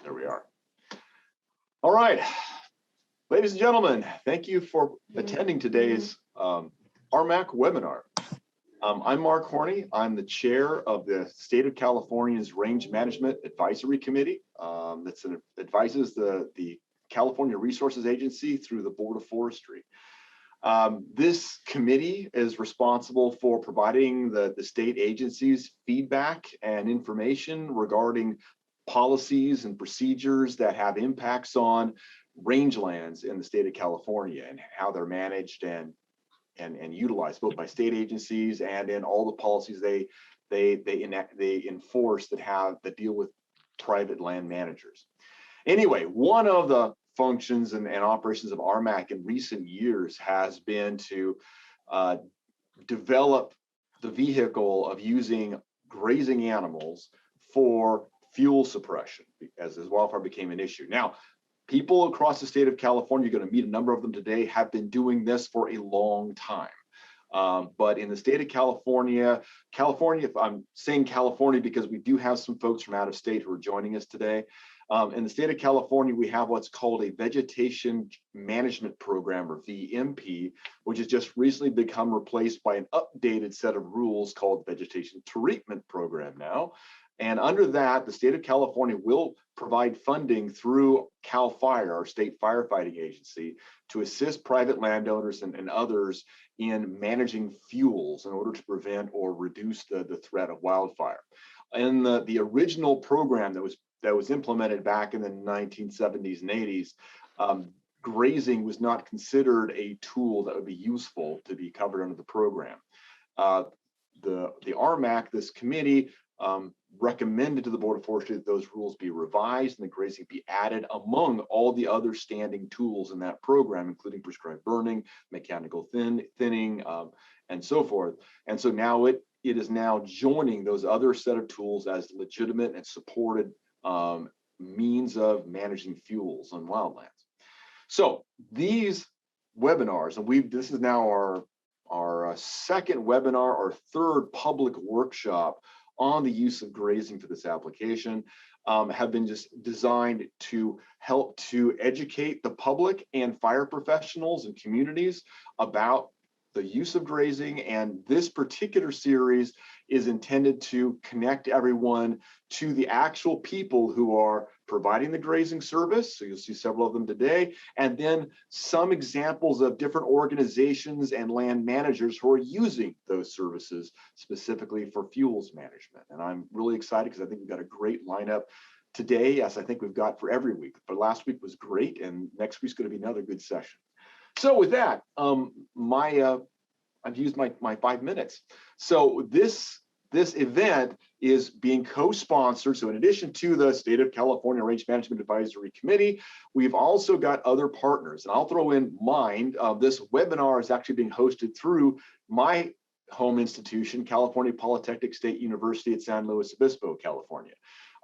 There we are. All right, ladies and gentlemen, thank you for attending today's RMAC webinar. I'm Mark Horney. I'm the chair of the State of California's Range Management Advisory Committee that advises the California Resources Agency through the Board of Forestry. This committee is responsible for providing the state agencies feedback and information regarding policies and procedures that have impacts on rangelands in the state of California and how they're managed and utilized both by state agencies and in all the policies they enforce that deal with private land managers. Anyway, one of the functions and operations of RMAC in recent years has been to develop the vehicle of using grazing animals for fuel suppression as wildfire became an issue. Now, people across the state of California, you're going to meet a number of them today, have been doing this for a long time. But in the state of California, if I'm saying California because we do have some folks from out of state who are joining us today. In the state of California, we have what's called a Vegetation Management Program, or VMP, which has just recently become replaced by an updated set of rules called Vegetation Treatment Program now. And under that, the state of California will provide funding through CAL FIRE, our state firefighting agency, to assist private landowners and others in managing fuels in order to prevent or reduce the threat of wildfire. In the original program that was implemented back in the 1970s and 80s, grazing was not considered a tool that would be useful to be covered under the program. The RMAC, this committee, recommended to the Board of Forestry that those rules be revised and the grazing be added among all the other standing tools in that program, including prescribed burning, mechanical thinning, and so forth. And so now it is now joining those other set of tools as legitimate and supported means of managing fuels on wildlands. So these webinars, and this is now our second webinar, our third public workshop on the use of grazing for this application, have been just designed to help to educate the public and fire professionals and communities about the use of grazing. And this particular series is intended to connect everyone to the actual people who are providing the grazing service. So you'll see several of them today, and then some examples of different organizations and land managers who are using those services specifically for fuels management. And I'm really excited because I think we've got a great lineup today, as I think we've got for every week. But last week was great, and next week's going to be another good session. So with that, I've used my 5 minutes. So this event is being co-sponsored. So in addition to the State of California Range Management Advisory Committee, we've also got other partners. And I'll throw in mine. This webinar is actually being hosted through my home institution, California Polytechnic State University at San Luis Obispo, California.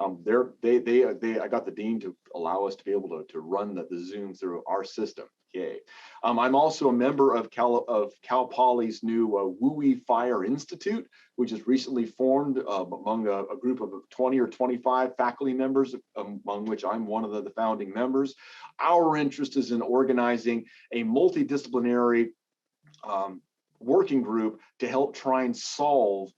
I got the dean to allow us to be able to run the Zoom through our system. Yay. I'm also a member of Cal Poly's new WUI Fire Institute, which is recently formed among a group of 20 or 25 faculty members, among which I'm one of the founding members. Our interest is in organizing a multidisciplinary working group to help try and solve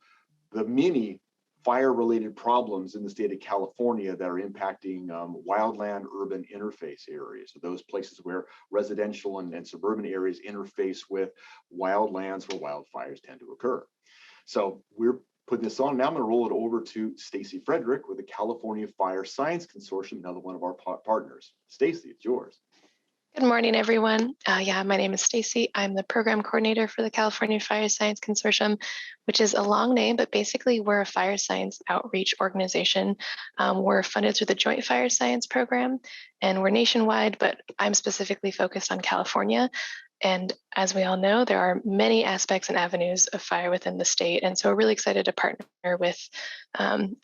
the many fire-related problems in the state of California that are impacting wildland-urban interface areas, so those places where residential and suburban areas interface with wildlands where wildfires tend to occur. So we're putting this on. Now I'm going to roll it over to Stacy Frederick with the California Fire Science Consortium, another one of our partners. Stacy, it's yours. Good morning, everyone. My name is Stacy. I'm the program coordinator for the California Fire Science Consortium, which is a long name, but basically we're a fire science outreach organization. We're funded through the Joint Fire Science Program, and we're nationwide, but I'm specifically focused on California. And as we all know, there are many aspects and avenues of fire within the state. And so we're really excited to partner with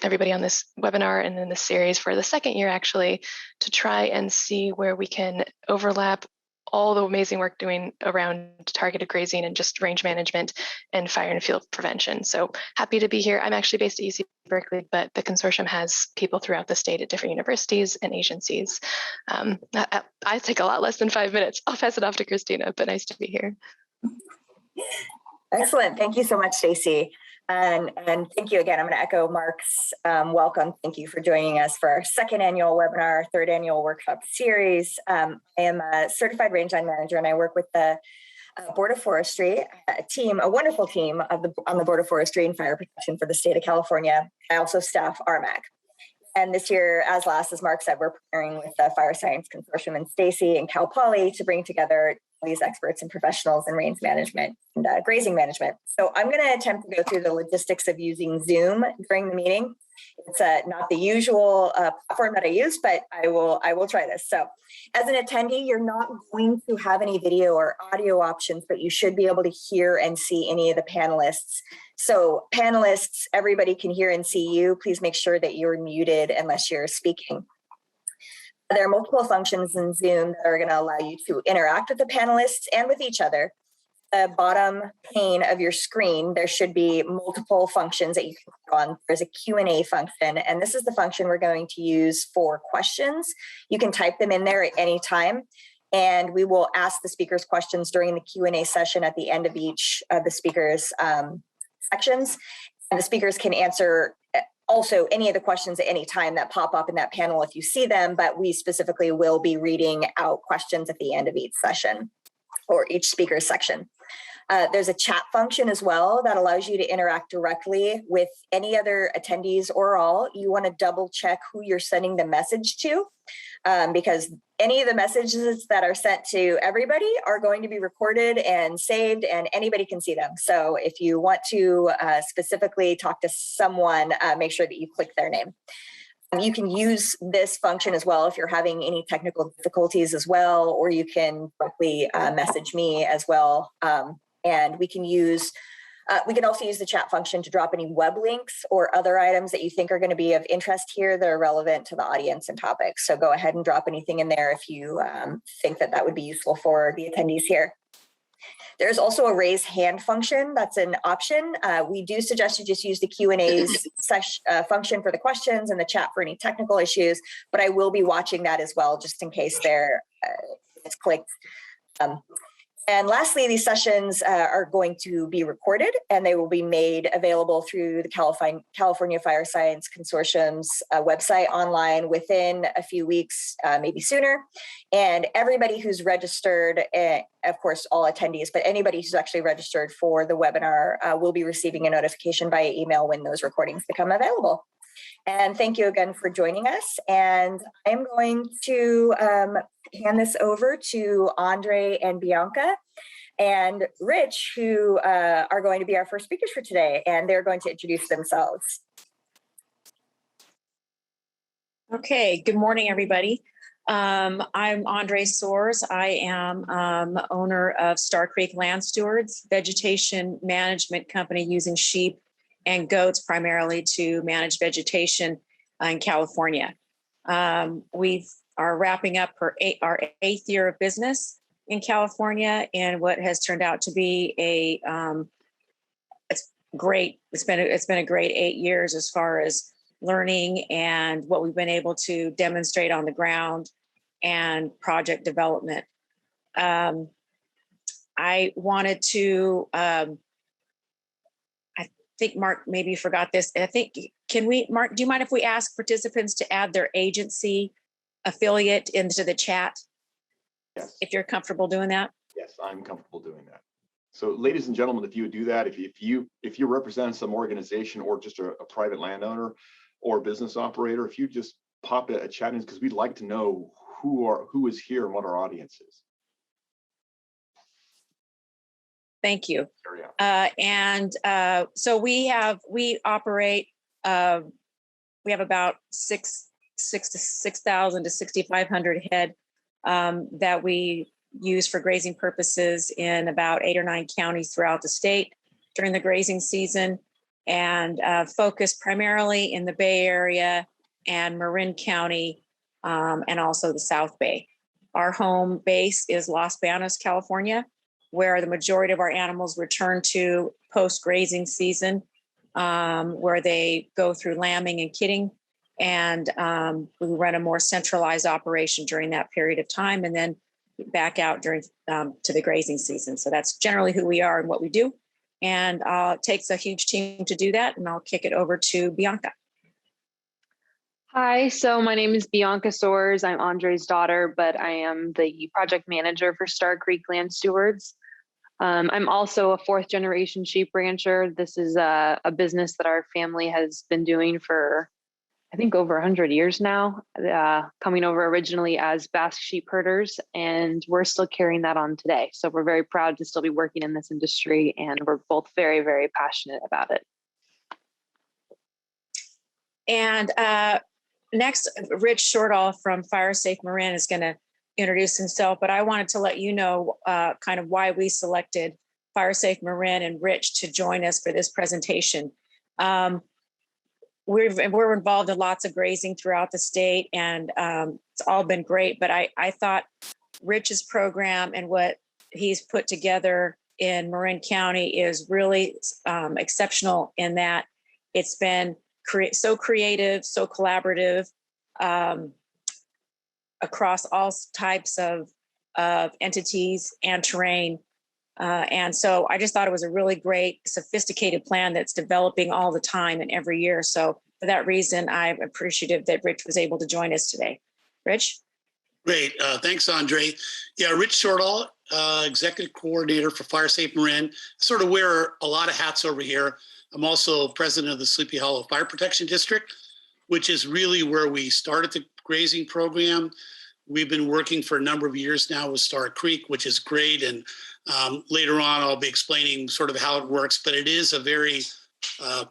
everybody on this webinar and in this series for the second year, actually, to try and see where we can overlap all the amazing work doing around targeted grazing and just range management and fire and field prevention. So happy to be here. I'm actually based at UC Berkeley, but the consortium has people throughout the state at different universities and agencies. I take a lot less than 5 minutes. I'll pass it off to Christina, but nice to be here. Excellent. Thank you so much, Stacy. And thank you again. I'm going to echo Mark's welcome. Thank you for joining us for our second annual webinar, third annual workshop series. I am a certified rangeland manager, and I work with the Board of Forestry, a wonderful team on the Board of Forestry and Fire Protection for the state of California. I also staff RMAC. And this year, as Mark said, we're partnering with the Fire Science Consortium and Stacy and Cal Poly to bring together these experts and professionals in range management and grazing management. So I'm going to attempt to go through the logistics of using Zoom during the meeting. It's not the usual platform that I use, but I will try this. So as an attendee, you're not going to have any video or audio options, but you should be able to hear and see any of the panelists. So panelists, everybody can hear and see you. Please make sure that you're muted unless you're speaking. There are multiple functions in Zoom that are going to allow you to interact with the panelists and with each other. The bottom pane of your screen, there should be multiple functions that you can click on. There's a Q&A function, and this is the function we're going to use for questions. You can type them in there at any time, and we will ask the speakers questions during the Q&A session at the end of each of the speakers' sections. And the speakers can answer also any of the questions at any time that pop up in that panel if you see them, but we specifically will be reading out questions at the end of each session or each speaker's section. There's a chat function as well that allows you to interact directly with any other attendees or all. You want to double check who you're sending the message to, because any of the messages that are sent to everybody are going to be recorded and saved, and anybody can see them. So if you want to specifically talk to someone, make sure that you click their name. You can use this function as well if you're having any technical difficulties as well, or you can directly message me as well. And we can also use the chat function to drop any web links or other items that you think are going to be of interest here that are relevant to the audience and topics. So go ahead and drop anything in there if you think that would be useful for the attendees here. There's also a raise hand function. That's an option. We do suggest you just use the Q&A function for the questions and the chat for any technical issues, but I will be watching that as well, just in case it's clicked. And lastly, these sessions are going to be recorded, and they will be made available through the California Fire Science Consortium's website online within a few weeks, maybe sooner. And everybody who's registered, of course, all attendees, but anybody who's actually registered for the webinar will be receiving a notification via email when those recordings become available. And thank you again for joining us. And I'm going to hand this over to Andre and Bianca and Rich, who are going to be our first speakers for today, and they're going to introduce themselves. Okay, good morning, everybody. I'm Andre Soares. I am owner of Star Creek Land Stewards, vegetation management company using sheep and goats primarily to manage vegetation in California. We are wrapping up our 8th year of business in California, and what has turned out to be it's great. It's been a great 8 years as far as learning and what we've been able to demonstrate on the ground and project development. I wanted to. I think Mark maybe forgot this. I think, Mark, do you mind if we ask participants to add their agency affiliate into the chat? Yes. If you're comfortable doing that? Yes, I'm comfortable doing that. So ladies and gentlemen, if you would do that, if you represent some organization or just a private landowner or business operator, if you just pop a chat in, because we'd like to know who is here and what our audience is. Thank you. So we operate. We have about 6,000 to 6,500 head that we use for grazing purposes in about 8 or 9 counties throughout the state during the grazing season, and focus primarily in the Bay Area and Marin County, and also the South Bay. Our home base is Los Banos, California, where the majority of our animals return to post-grazing season, where they go through lambing and kidding. And we run a more centralized operation during that period of time, and then back out during to the grazing season. So that's generally who we are and what we do. And it takes a huge team to do that. And I'll kick it over to Bianca. Hi, so my name is Bianca Soares. I'm Andre's daughter, but I am the project manager for Star Creek Land Stewards. I'm also a fourth generation sheep rancher. This is a business that our family has been doing for, I think, over 100 years now, coming over originally as Basque sheep herders, and we're still carrying that on today. So we're very proud to still be working in this industry, and we're both very, very passionate about it. And next, Rich Shortall from Fire Safe Marin is going to introduce himself, but I wanted to let you know kind of why we selected Fire Safe Marin and Rich to join us for this presentation. We're involved in lots of grazing throughout the state, and it's all been great, but I thought Rich's program and what he's put together in Marin County is really exceptional in that it's been so creative, so collaborative across all types of entities and terrain. And so I just thought it was a really great, sophisticated plan that's developing all the time and every year. So for that reason, I'm appreciative that Rich was able to join us today. Rich? Great. Thanks, Andre. Yeah, Rich Shortall, Executive Coordinator for Fire Safe Marin. Sort of wear a lot of hats over here. I'm also president of the Sleepy Hollow Fire Protection District, which is really where we started the grazing program. We've been working for a number of years now with Star Creek, which is great. And later on, I'll be explaining sort of how it works, but it is a very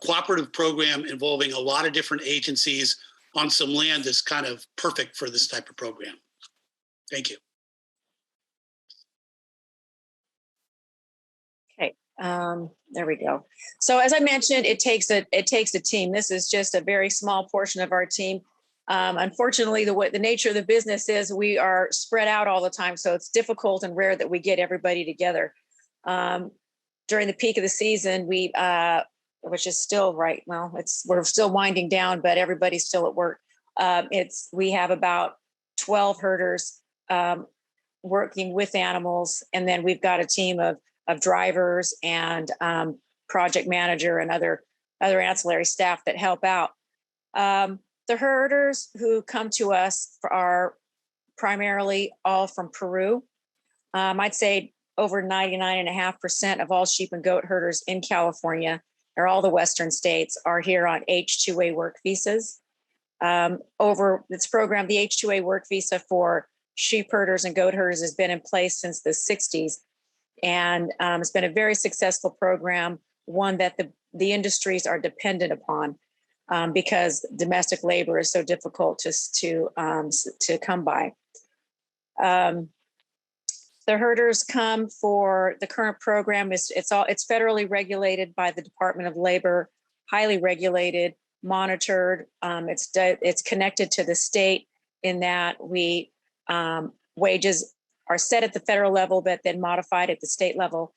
cooperative program involving a lot of different agencies on some land that's kind of perfect for this type of program. Thank you. Okay, there we go. So as I mentioned, it takes a team. This is just a very small portion of our team. Unfortunately, the nature of the business is we are spread out all the time, so it's difficult and rare that we get everybody together. During the peak of the season, which is still right, well, we're still winding down, but everybody's still at work. We have about 12 herders working with animals, and then we've got a team of drivers and project manager and other ancillary staff that help out. The herders who come to us are primarily all from Peru. I'd say over 99.5% of all sheep and goat herders in California, or all the Western states, are here on H-2A work visas. Over this program, the H-2A work visa for sheep herders and goat herders has been in place since the 60s. And it's been a very successful program, one that the industries are dependent upon. Because domestic labor is so difficult to come by. The herders come for the current program. It's federally regulated by the Department of Labor, highly regulated, monitored. It's connected to the state in that wages are set at the federal level, but then modified at the state level.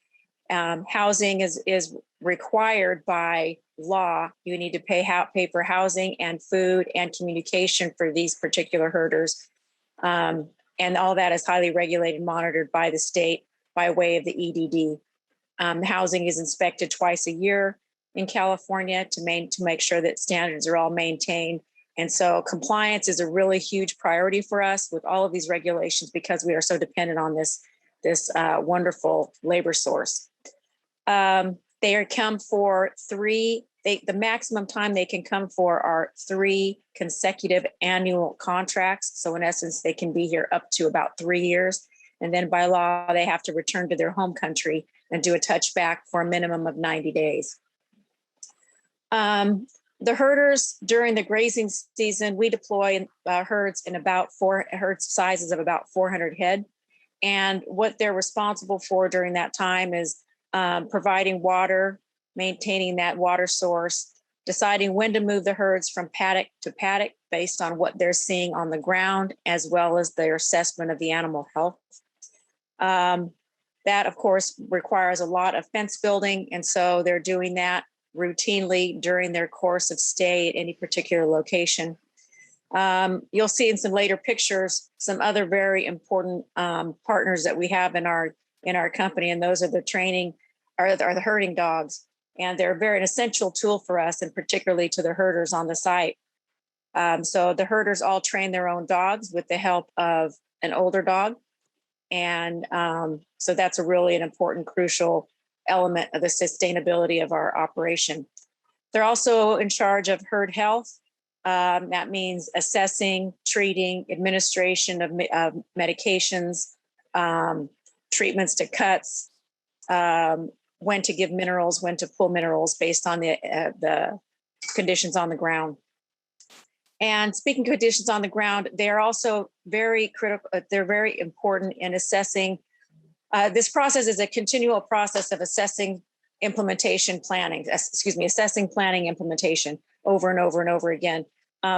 Housing is required by law. You need to pay for housing and food and communication for these particular herders. And all that is highly regulated, monitored by the state by way of the EDD. Housing is inspected twice a year in California to make sure that standards are all maintained. And so compliance is a really huge priority for us with all of these regulations because we are so dependent on this wonderful labor source. They come for the maximum time they can come for are 3 consecutive annual contracts. So in essence, they can be here up to about 3 years. And then by law, they have to return to their home country and do a touchback for a minimum of 90 days. The herders during the grazing season, we deploy herds in about herd sizes of about 400 head. And what they're responsible for during that time is providing water, maintaining that water source, deciding when to move the herds from paddock to paddock based on what they're seeing on the ground, as well as their assessment of the animal health. That, of course, requires a lot of fence building, and so they're doing that routinely during their course of stay at any particular location. You'll see in some later pictures some other very important partners that we have in our company, and those are the training, are the herding dogs, and they're an essential tool for us, and particularly to the herders on the site. So the herders all train their own dogs with the help of an older dog. And so that's an important, crucial element of the sustainability of our operation. They're also in charge of herd health. That means assessing, treating, administration of medications, treatments to cuts, when to give minerals, when to pull minerals based on the conditions on the ground. And speaking of conditions on the ground, they're also very critical. They're very important in assessing. This process is a continual process of assessing implementation planning, assessing planning implementation over and over and over again.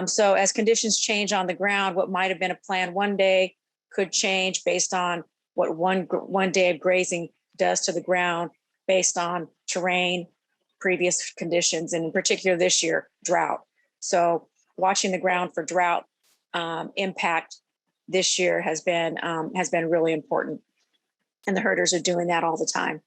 So as conditions change on the ground, what might have been a plan one day could change based on what one day of grazing does to the ground based on terrain, previous conditions, and in particular this year, drought. So watching the ground for drought impact this year has been really important. And the herders are doing that all the time.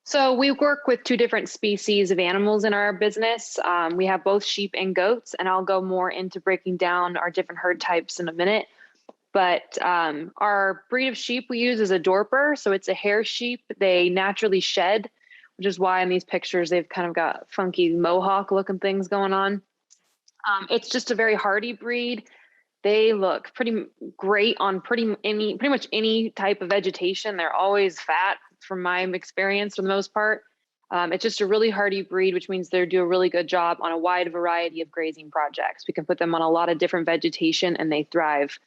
So we work with two different species of animals in our business. We have both sheep and goats, and I'll go more into breaking down our different herd types in a minute. But our breed of sheep we use is a Dorper. So it's a hair sheep. They naturally shed, which is why in these pictures they've kind of got funky mohawk looking things going on. It's just a very hardy breed. They look pretty great on pretty much any type of vegetation. They're always fat from my experience for the most part. It's just a really hardy breed, which means they do a really good job on a wide variety of grazing projects. We can put them on a lot of different vegetation and they thrive.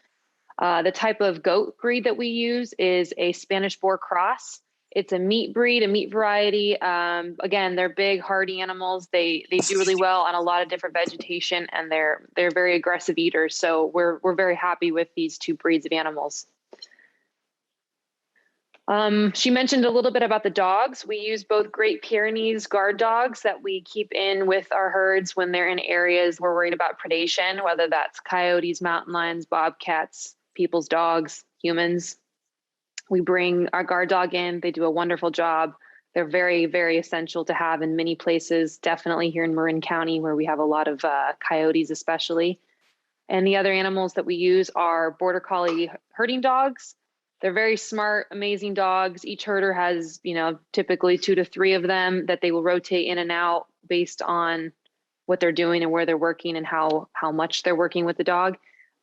The type of goat breed that we use is a Spanish Boer cross. It's a meat breed, a meat variety. Again, they're big, hardy animals. They do really well on a lot of different vegetation, and they're very aggressive eaters. So we're very happy with these two breeds of animals. She mentioned a little bit about the dogs. We use both Great Pyrenees guard dogs that we keep in with our herds when they're in areas we're worried about predation, whether that's coyotes, mountain lions, bobcats, people's dogs, humans. We bring our guard dog in. They do a wonderful job. They're very, very essential to have in many places, definitely here in Marin County, where we have a lot of coyotes especially. And the other animals that we use are Border Collie herding dogs. They're very smart, amazing dogs. Each herder has, typically 2 to 3 of them that they will rotate in and out based on what they're doing and where they're working and how much they're working with the dog.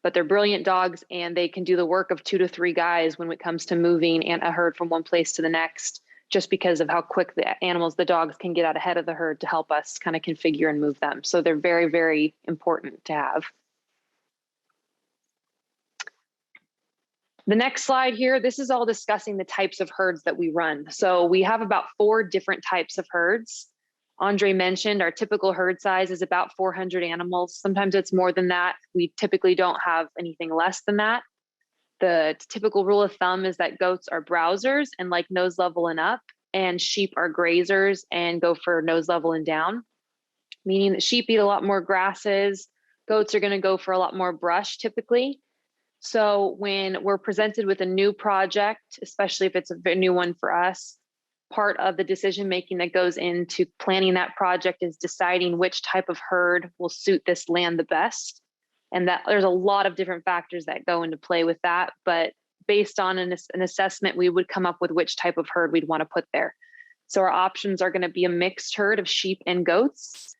But they're brilliant dogs, and they can do the work of 2 to 3 guys when it comes to moving a herd from one place to the next, just because of how quick the dogs can get out ahead of the herd to help us kind of configure and move them. So they're very, very important to have. The next slide here, this is all discussing the types of herds that we run. So we have about 4 different types of herds. Andre mentioned our typical herd size is about 400 animals. Sometimes it's more than that. We typically don't have anything less than that. The typical rule of thumb is that goats are browsers and like nose level and up, and sheep are grazers and go for nose level and down, meaning that sheep eat a lot more grasses. Goats are going to go for a lot more brush typically. So when we're presented with a new project, especially if it's a new one for us, part of the decision making that goes into planning that project is deciding which type of herd will suit this land the best. And that there's a lot of different factors that go into play with that. But based on an assessment, we would come up with which type of herd we'd want to put there. So our options are going to be a mixed herd of sheep and goats.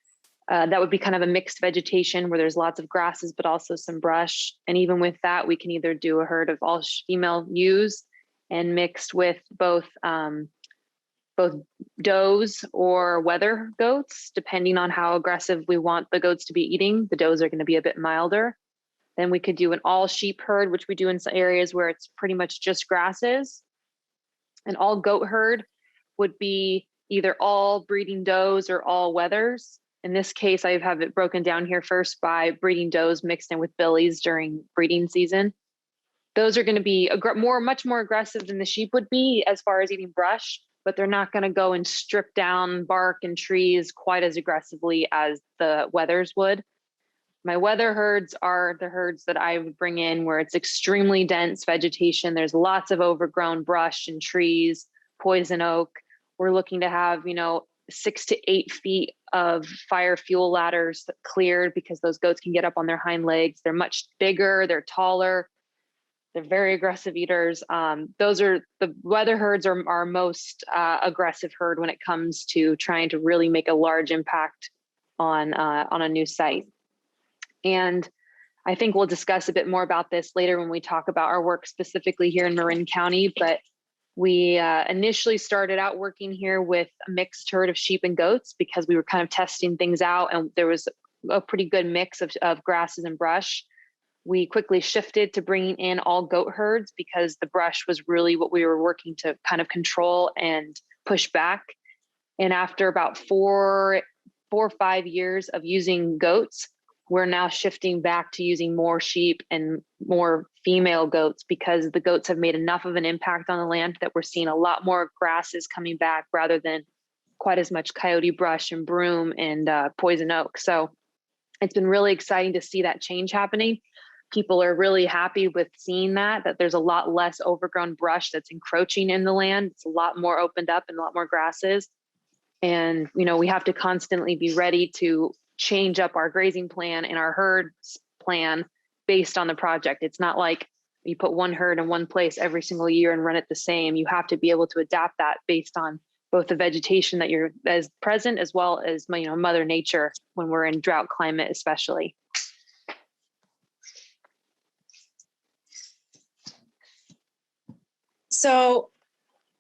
That would be kind of a mixed vegetation where there's lots of grasses, but also some brush. And even with that, we can either do a herd of all female ewes and mixed with both does or wether goats, depending on how aggressive we want the goats to be eating. The does are going to be a bit milder. Then we could do an all sheep herd, which we do in some areas where it's pretty much just grasses. An all goat herd would be either all breeding does or all wethers. In this case, I have it broken down here first by breeding does mixed in with billies during breeding season. Those are going to be much more aggressive than the sheep would be as far as eating brush, but they're not going to go and strip down bark and trees quite as aggressively as the wethers would. My wether herds are the herds that I would bring in where it's extremely dense vegetation. There's lots of overgrown brush and trees, poison oak. We're looking to have, 6 to 8 feet of fire fuel ladders cleared because those goats can get up on their hind legs. They're much bigger, they're taller, they're very aggressive eaters. Those are the wether herds are our most aggressive herd when it comes to trying to really make a large impact on a new site. And I think we'll discuss a bit more about this later when we talk about our work specifically here in Marin County, but we initially started out working here with a mixed herd of sheep and goats because we were kind of testing things out and there was a pretty good mix of grasses and brush. We quickly shifted to bringing in all goat herds because the brush was really what we were working to kind of control and push back. And after about 4 or 5 years of using goats, we're now shifting back to using more sheep and more female goats because the goats have made enough of an impact on the land that we're seeing a lot more grasses coming back rather than quite as much coyote brush and broom and poison oak. So it's been really exciting to see that change happening. People are really happy with seeing that there's a lot less overgrown brush that's encroaching in the land. It's a lot more opened up and a lot more grasses. And, we have to constantly be ready to change up our grazing plan and our herd plan based on the project. It's not like you put one herd in one place every single year and run it the same. You have to be able to adapt that based on both the vegetation that is present as well as Mother Nature when we're in drought climate, especially. So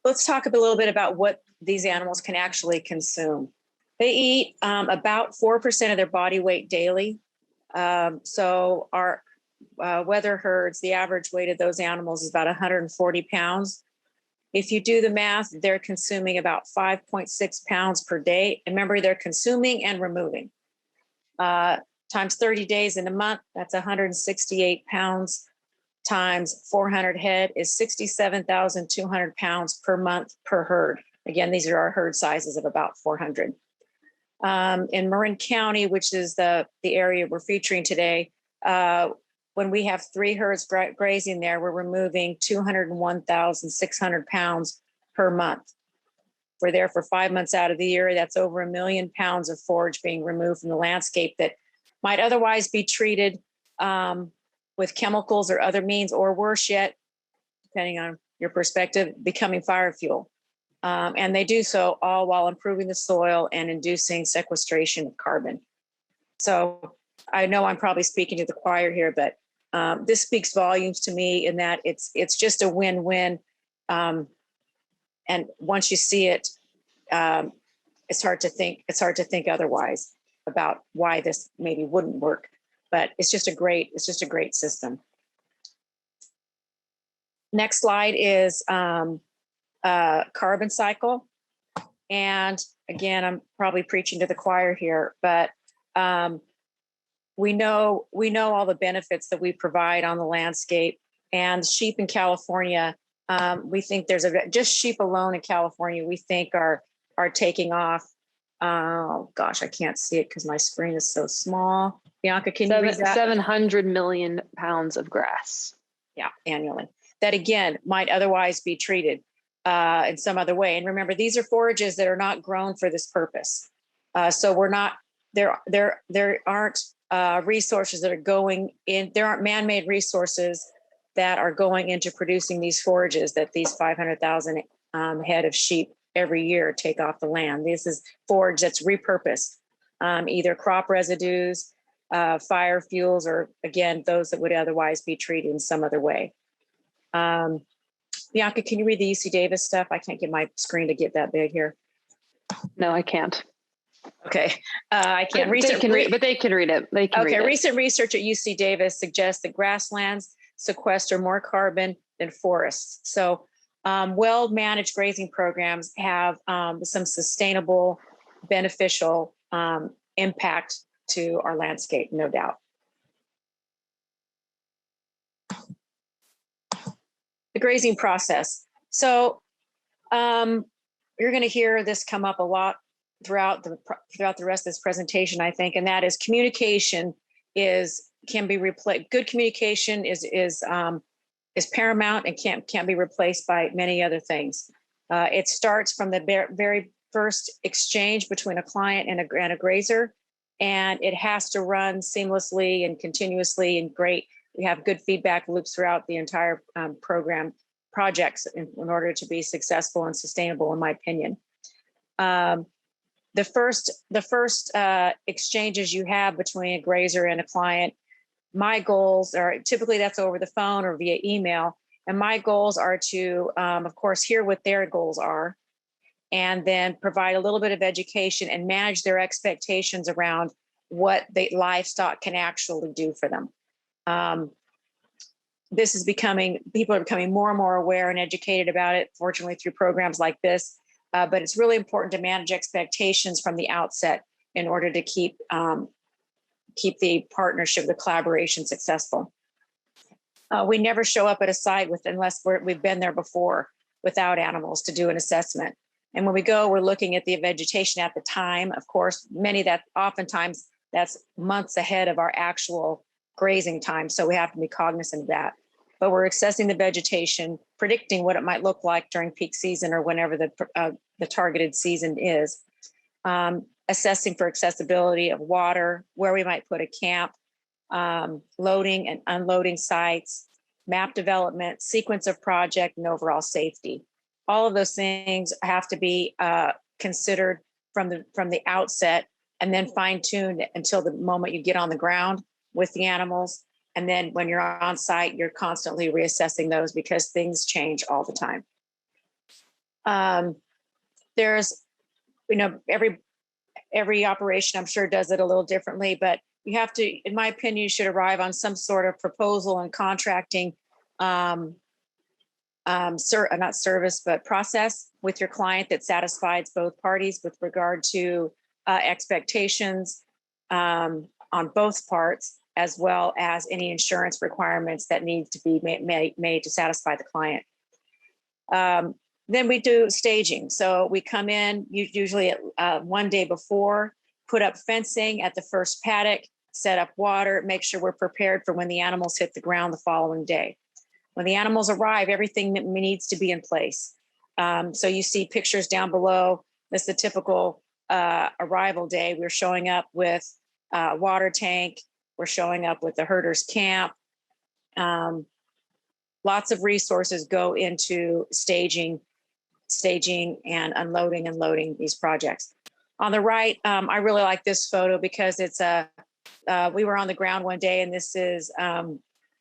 let's talk a little bit about what these animals can actually consume. They eat about 4% of their body weight daily. So our wether herds, the average weight of those animals is about 140 pounds. If you do the math, they're consuming about 5.6 pounds per day. And remember, they're consuming and removing. Times 30 days in a month, that's 168 pounds times 400 head is 67,200 pounds per month per herd. Again, these are our herd sizes of about 400. In Marin County, which is the area we're featuring today, when we have 3 herds grazing there, we're removing 201,600 pounds per month. We're there for 5 months out of the year. That's over 1 million pounds of forage being removed from the landscape that might otherwise be treated with chemicals or other means, or worse yet, depending on your perspective, becoming fire fuel. And they do so all while improving the soil and inducing sequestration of carbon. So I know I'm probably speaking to the choir here, but this speaks volumes to me in that it's just a win-win. And once you see it, it's hard to think otherwise about why this maybe wouldn't work. But it's just a great system. Next slide is carbon cycle. And again, I'm probably preaching to the choir here, but we know all the benefits that we provide on the landscape. And sheep in California, we think just sheep alone in California, we think are taking off. Oh gosh, I can't see it because my screen is so small. Bianca, can you read that? 700 million pounds of grass. Yeah, annually. That again might otherwise be treated in some other way. And remember, these are forages that are not grown for this purpose. So we're not there aren't resources that are going in. There aren't man-made resources that are going into producing these forages that these 500,000 head of sheep every year take off the land. This is forage that's repurposed, either crop residues, fire fuels, or again, those that would otherwise be treated in some other way. Bianca, can you read the UC Davis stuff? I can't get my screen to get that big here. No, I can't. Okay, I can't. But they can read it. They can read it. Recent research at UC Davis suggests that grasslands sequester more carbon than forests. So Well-managed grazing programs have some sustainable, beneficial impact to our landscape, no doubt. The grazing process. So you're going to hear this come up a lot throughout the rest of this presentation, I think, and that is communication can be replaced. Good communication is paramount and can't be replaced by many other things. It starts from the very first exchange between a client and a grazer, and it has to run seamlessly and continuously and great. We have good feedback loops throughout the entire program projects in order to be successful and sustainable, in my opinion. The first exchanges you have between a grazer and a client, my goals are typically that's over the phone or via email. And my goals are to, of course, hear what their goals are, and then provide a little bit of education and manage their expectations around what the livestock can actually do for them. People are becoming more and more aware and educated about it, fortunately, through programs like this. But it's really important to manage expectations from the outset in order to keep the partnership, the collaboration successful. We never show up at a site unless we've been there before without animals to do an assessment. And when we go, we're looking at the vegetation at the time. Of course, oftentimes that's months ahead of our actual grazing time. So we have to be cognizant of that. But we're assessing the vegetation, predicting what it might look like during peak season or whenever the targeted season is. Assessing for accessibility of water, where we might put a camp, loading and unloading sites, map development, sequence of project, and overall safety. All of those things have to be considered from the outset, and then fine-tuned until the moment you get on the ground with the animals. And then when you're on site, you're constantly reassessing those because things change all the time. There's, every operation, I'm sure, does it a little differently, but you have to, in my opinion, you should arrive on some sort of proposal and contracting, not service, but process with your client that satisfies both parties with regard to expectations on both parts, as well as any insurance requirements that need to be made to satisfy the client. Then we do staging. So we come in usually at one day before, put up fencing at the first paddock, set up water, make sure we're prepared for when the animals hit the ground the following day. When the animals arrive, everything needs to be in place. So you see pictures down below. This is the typical arrival day. We're showing up with a water tank. We're showing up with the herder's camp. Lots of resources go into staging and unloading and loading these projects. On the right, I really like this photo because it's we were on the ground one day, and this is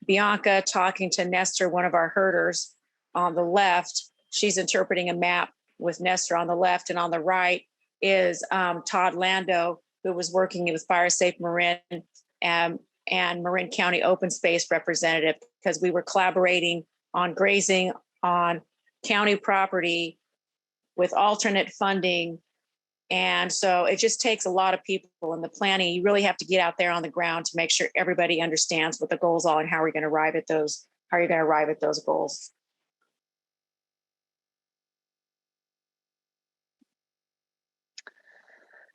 Bianca talking to Nestor, one of our herders. On the left, she's interpreting a map with Nestor on the left, and on the right is Todd Lando, who was working with Fire Safe Marin and Marin County Open Space representative, because we were collaborating on grazing on county property with alternate funding. And so it just takes a lot of people in the planning. You really have to get out there on the ground to make sure everybody understands what the goals are and how we're going to arrive at those. How are you going to arrive at those goals?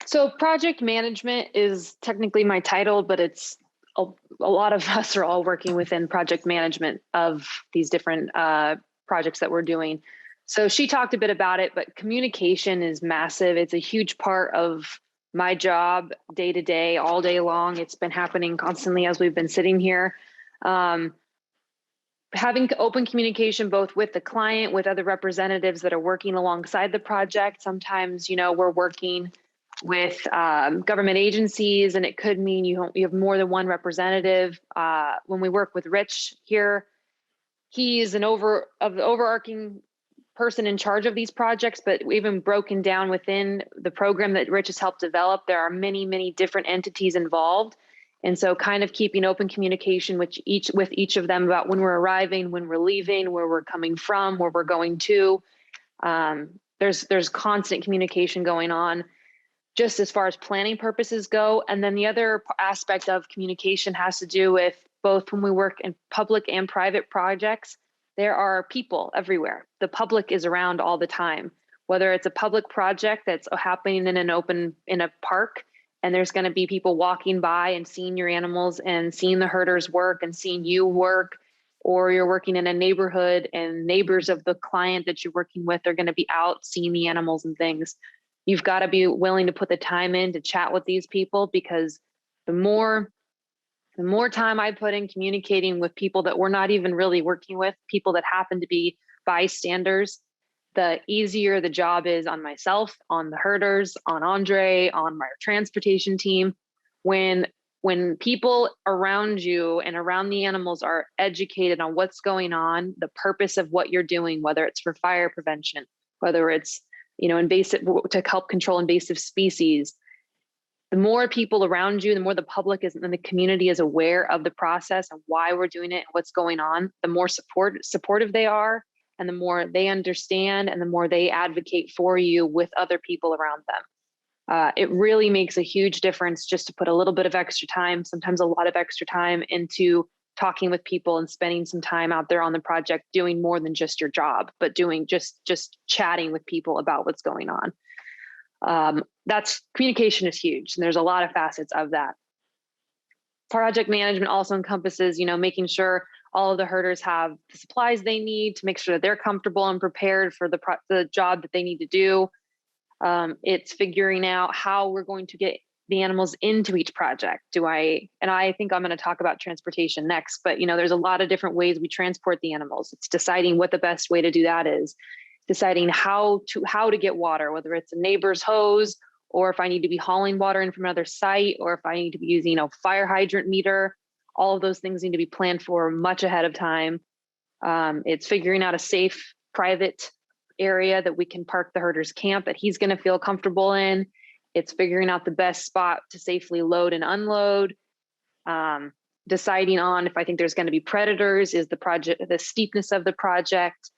So project management is technically my title, but it's a lot of us are all working within project management of these different projects that we're doing. So she talked a bit about it, but communication is massive. It's a huge part of my job day to day, all day long. It's been happening constantly as we've been sitting here. Having open communication, both with the client, with other representatives that are working alongside the project. Sometimes, we're working with government agencies, and it could mean you have more than one representative. When we work with Rich here, he's an overarching person in charge of these projects, but even broken down within the program that Rich has helped develop, there are many, many different entities involved. And so kind of keeping open communication with each of them about when we're arriving, when we're leaving, where we're coming from, where we're going to. There's constant communication going on just as far as planning purposes go. And then the other aspect of communication has to do with both when we work in public and private projects, there are people everywhere. The public is around all the time, whether it's a public project that's happening in a park, and there's going to be people walking by and seeing your animals and seeing the herders work and seeing you work, or you're working in a neighborhood and neighbors of the client that you're working with are going to be out seeing the animals and things. You've got to be willing to put the time in to chat with these people, because the more time I put in communicating with people that we're not even really working with, people that happen to be bystanders, the easier the job is on myself, on the herders, on Andre, on my transportation team. When people around you and around the animals are educated on what's going on, the purpose of what you're doing, whether it's for fire prevention, whether it's, invasive, to help control invasive species, the more people around you, the more the public is and the community is aware of the process and why we're doing it and what's going on, the more supportive they are, and the more they understand, and the more they advocate for you with other people around them. It really makes a huge difference just to put a little bit of extra time, sometimes a lot of extra time, into talking with people and spending some time out there on the project, doing more than just your job, but doing just chatting with people about what's going on. That's communication is huge, and there's a lot of facets of that. Project management also encompasses, making sure all of the herders have the supplies they need to make sure that they're comfortable and prepared for the job that they need to do. It's figuring out how we're going to get the animals into each project. I think I'm going to talk about transportation next, but there's a lot of different ways we transport the animals. It's deciding what the best way to do that is, deciding how to get water, whether it's a neighbor's hose, or if I need to be hauling water in from another site, or if I need to be using a fire hydrant meter. All of those things need to be planned for much ahead of time. It's figuring out a safe private area that we can park the herder's camp that he's going to feel comfortable in. It's figuring out the best spot to safely load and unload. Deciding on if I think there's going to be predators, is the steepness of the project,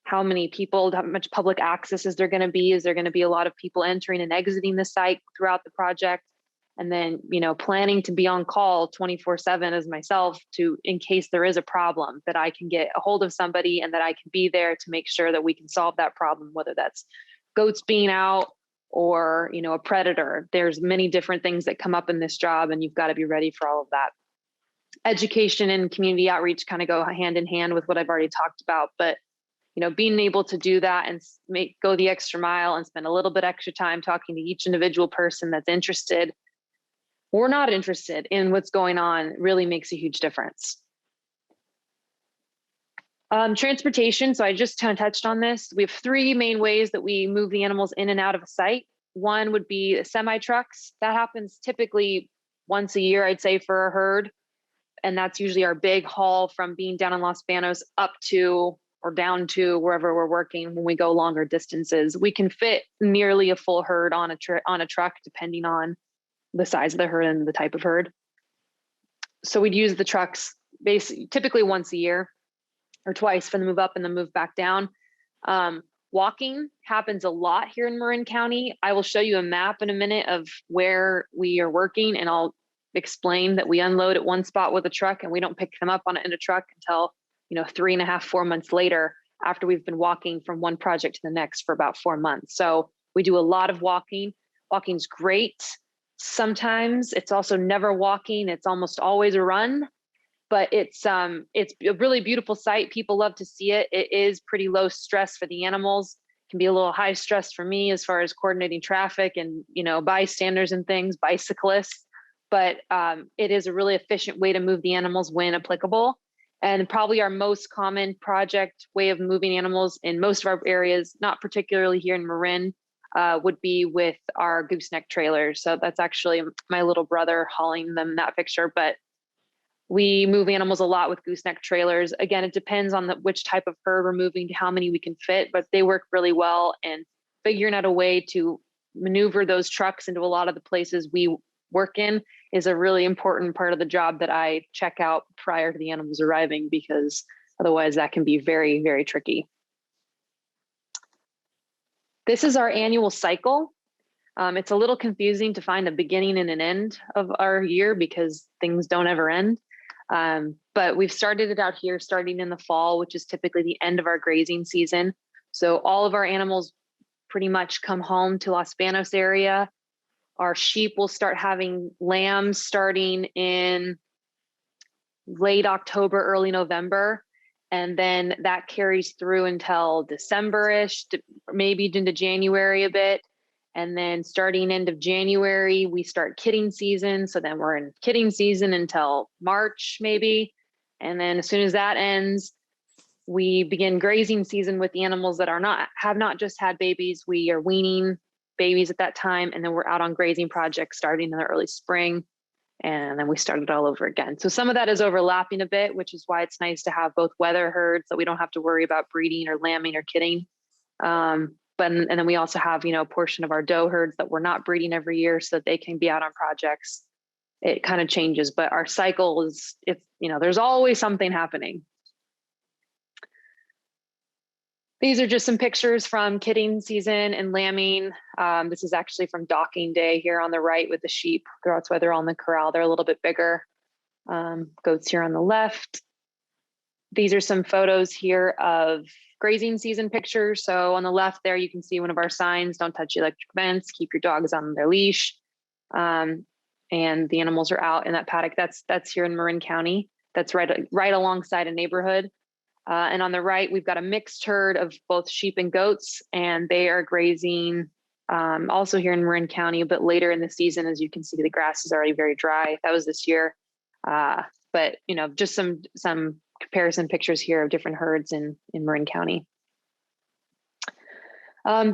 how many people, how much public access is there going to be? Is there going to be a lot of people entering and exiting the site throughout the project? And then, planning to be on call 24/7 as myself, in case there is a problem, that I can get a hold of somebody and that I can be there to make sure that we can solve that problem, whether that's goats being out or, a predator. There's many different things that come up in this job, and you've got to be ready for all of that. Education and community outreach kind of go hand in hand with what I've already talked about, but being able to do that and go the extra mile and spend a little bit extra time talking to each individual person that's interested or not interested in what's going on really makes a huge difference. Transportation. So I just kind of touched on this. We have three main ways that we move the animals in and out of a site. One would be semi trucks. That happens typically once a year, I'd say, for a herd. And that's usually our big haul from being down in Los Banos up to or down to wherever we're working when we go longer distances. We can fit nearly a full herd on a truck, depending on the size of the herd and the type of herd. So we'd use the trucks typically once a year or twice for the move up and the move back down. Walking happens a lot here in Marin County. I will show you a map in a minute of where we are working, and I'll explain that we unload at one spot with a truck and we don't pick them up in a truck until 3.5, 4 months later, after we've been walking from one project to the next for about 4 months. So we do a lot of walking. Walking's great. Sometimes it's also never walking. It's almost always a run, but it's a really beautiful site. People love to see it. It is pretty low stress for the animals. It can be a little high stress for me as far as coordinating traffic and, bystanders and things, bicyclists, but it is a really efficient way to move the animals when applicable. And probably our most common project way of moving animals in most of our areas, not particularly here in Marin, would be with our gooseneck trailers. So that's actually my little brother hauling them in that picture, but we move animals a lot with gooseneck trailers. Again, it depends on which type of herd we're moving to how many we can fit, but they work really well. And figuring out a way to maneuver those trucks into a lot of the places we work in is a really important part of the job that I check out prior to the animals arriving, because otherwise that can be very, very tricky. This is our annual cycle. It's a little confusing to find a beginning and an end of our year because things don't ever end. But we've started it out here starting in the fall, which is typically the end of our grazing season. So all of our animals pretty much come home to Los Banos area. Our sheep will start having lambs starting in late October, early November. And then that carries through until December-ish, maybe into January a bit. And then starting end of January, we start kidding season. So then we're in kidding season until March, maybe. And then as soon as that ends, we begin grazing season with the animals that have not just had babies. We are weaning babies at that time. And then we're out on grazing projects starting in the early spring. And then we start it all over again. So some of that is overlapping a bit, which is why it's nice to have both weather herds that we don't have to worry about breeding or lambing or kidding. And then we also have, a portion of our doe herds that we're not breeding every year so that they can be out on projects. It kind of changes, but our cycle is, there's always something happening. These are just some pictures from kidding season and lambing. This is actually from docking day here on the right with the sheep. That's why they're all in the corral. They're a little bit bigger. Goats here on the left. These are some photos here of grazing season pictures. So on the left there, you can see one of our signs: don't touch electric vents, keep your dogs on their leash. And the animals are out in that paddock. That's here in Marin County. That's right alongside a neighborhood. And on the right, we've got a mixed herd of both sheep and goats, and they are grazing also here in Marin County, a bit later in the season. As you can see, the grass is already very dry. That was this year. But, just some comparison pictures here of different herds in Marin County.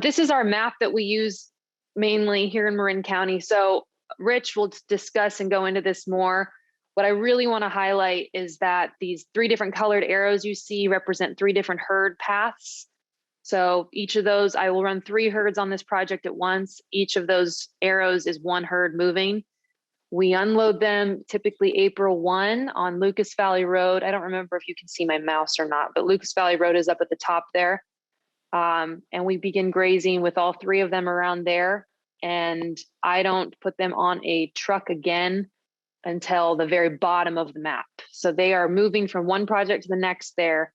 This is our map that we use mainly here in Marin County. So Rich will discuss and go into this more. What I really want to highlight is that these 3 different colored arrows you see represent 3 different herd paths. So each of those, I will run 3 herds on this project at once. Each of those arrows is 1 herd moving. We unload them typically April 1 on Lucas Valley Road. I don't remember if you can see my mouse or not, but Lucas Valley Road is up at the top there. And we begin grazing with all 3 of them around there. And I don't put them on a truck again until the very bottom of the map. So they are moving from one project to the next there,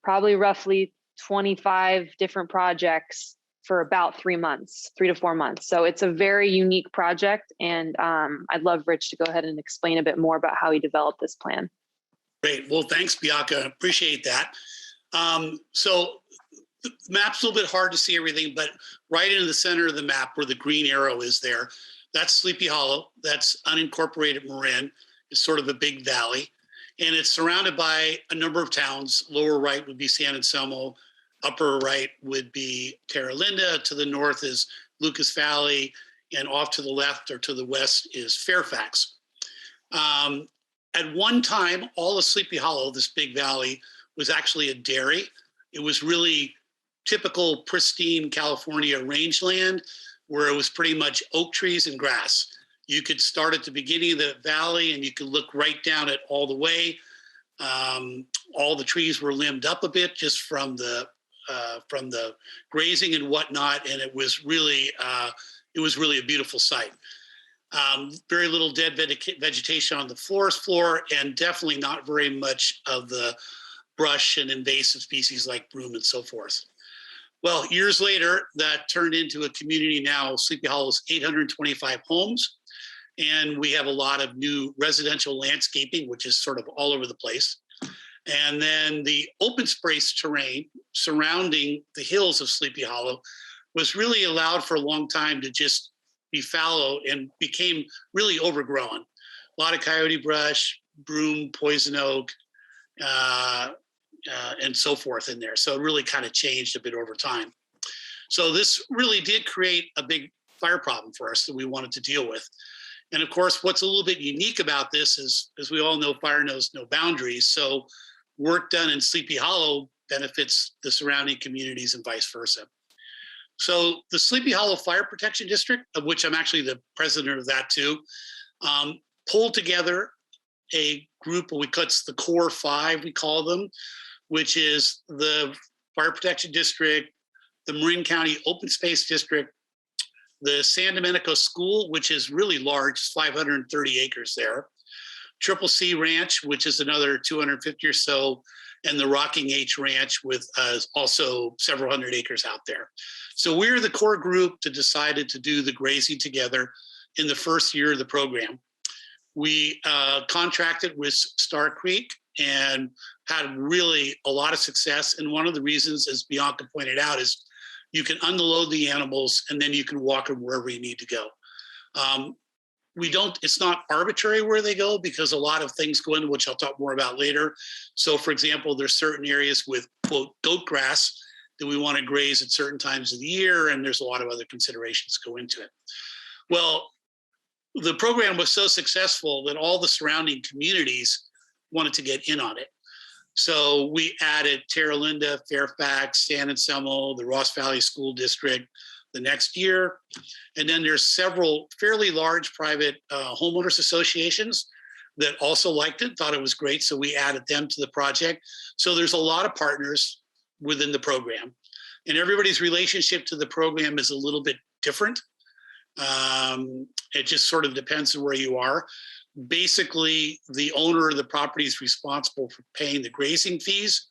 probably roughly 25 different projects for about 3 months, 3 to 4 months. So it's a very unique project. And I'd love Rich to go ahead and explain a bit more about how he developed this plan. Great. Well, thanks, Bianca. Appreciate that. So the map's a little bit hard to see everything, but right in the center of the map where the green arrow is there, that's Sleepy Hollow. That's unincorporated Marin. It's sort of a big valley. And it's surrounded by a number of towns. Lower right would be San Anselmo. Upper right would be Terra Linda. To the north is Lucas Valley. And off to the left or to the west is Fairfax. At one time, all of Sleepy Hollow, this big valley, was actually a dairy. It was really typical pristine California rangeland, where it was pretty much oak trees and grass. You could start at the beginning of the valley and you could look right down it all the way. All the trees were limbed up a bit just from the grazing and whatnot, and it was really a beautiful sight. Very little dead vegetation on the forest floor, and definitely not very much of the brush and invasive species like broom and so forth. Well, years later, that turned into a community now. Sleepy Hollow's 825 homes, and we have a lot of new residential landscaping, which is sort of all over the place. And then the open space terrain surrounding the hills of Sleepy Hollow was really allowed for a long time to just be fallow and became really overgrown. A lot of coyote brush, broom, poison oak, and so forth in there. So it really kind of changed a bit over time. So this really did create a big fire problem for us that we wanted to deal with. And of course, what's a little bit unique about this is, as we all know, fire knows no boundaries. So work done in Sleepy Hollow benefits the surrounding communities and vice versa. So the Sleepy Hollow Fire Protection District, of which I'm actually the president of that too, pulled together a group, it's the core five, we call them, which is the Fire Protection District, the Marin County Open Space District, the San Domenico School, which is really large, 530 acres there, Triple C Ranch, which is another 250 or so, and the Rocking H Ranch with also several hundred acres out there. So we're the core group that decided to do the grazing together in the first year of the program. We contracted with Star Creek and had really a lot of success. And one of the reasons, as Bianca pointed out, is you can unload the animals and then you can walk them wherever you need to go. It's not arbitrary where they go because a lot of things go in, which I'll talk more about later. So for example, there's certain areas with quote goat grass that we want to graze at certain times of the year. And there's a lot of other considerations go into it. Well, the program was so successful that all the surrounding communities wanted to get in on it. So we added Terra Linda, Fairfax, San Anselmo, the Ross Valley School District the next year. And then there's several fairly large private homeowners associations that also liked it, thought it was great. So we added them to the project. So there's a lot of partners within the program. And everybody's relationship to the program is a little bit different. It just sort of depends on where you are. Basically, the owner of the property is responsible for paying the grazing fees,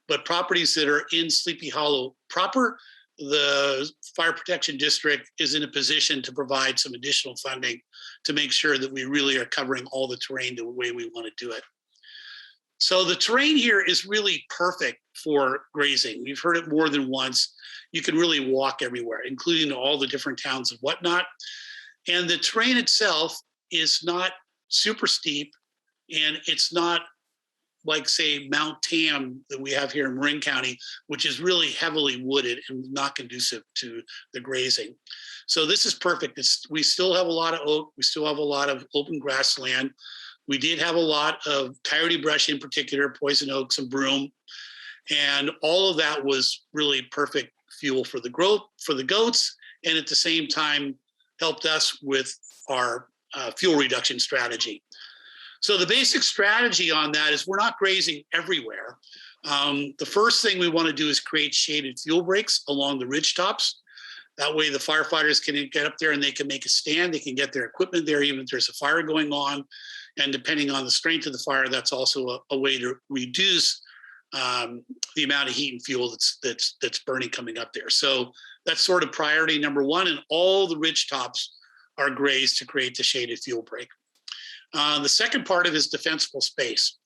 but properties that are in Sleepy Hollow proper, the Fire Protection District is in a position to provide some additional funding to make sure that we really are covering all the terrain the way we want to do it. So the terrain here is really perfect for grazing. We've heard it more than once. You can really walk everywhere, including all the different towns and whatnot. And the terrain itself is not super steep, and it's not like, say, Mount Tam that we have here in Marin County, which is really heavily wooded and not conducive to the grazing. So this is perfect. We still have a lot of oak. We still have a lot of open grassland. We did have a lot of coyote brush in particular, poison oaks and broom. And all of that was really perfect fuel for the growth, for the goats, and at the same time helped us with our fuel reduction strategy. So the basic strategy on that is we're not grazing everywhere. The first thing we want to do is create shaded fuel breaks along the ridge tops. That way the firefighters can get up there and they can make a stand. They can get their equipment there even if there's a fire going on. And depending on the strength of the fire, that's also a way to reduce the amount of heat and fuel that's burning coming up there. So that's sort of priority number one, and all the ridge tops are grazed to create the shaded fuel break. The second part of it is defensible space.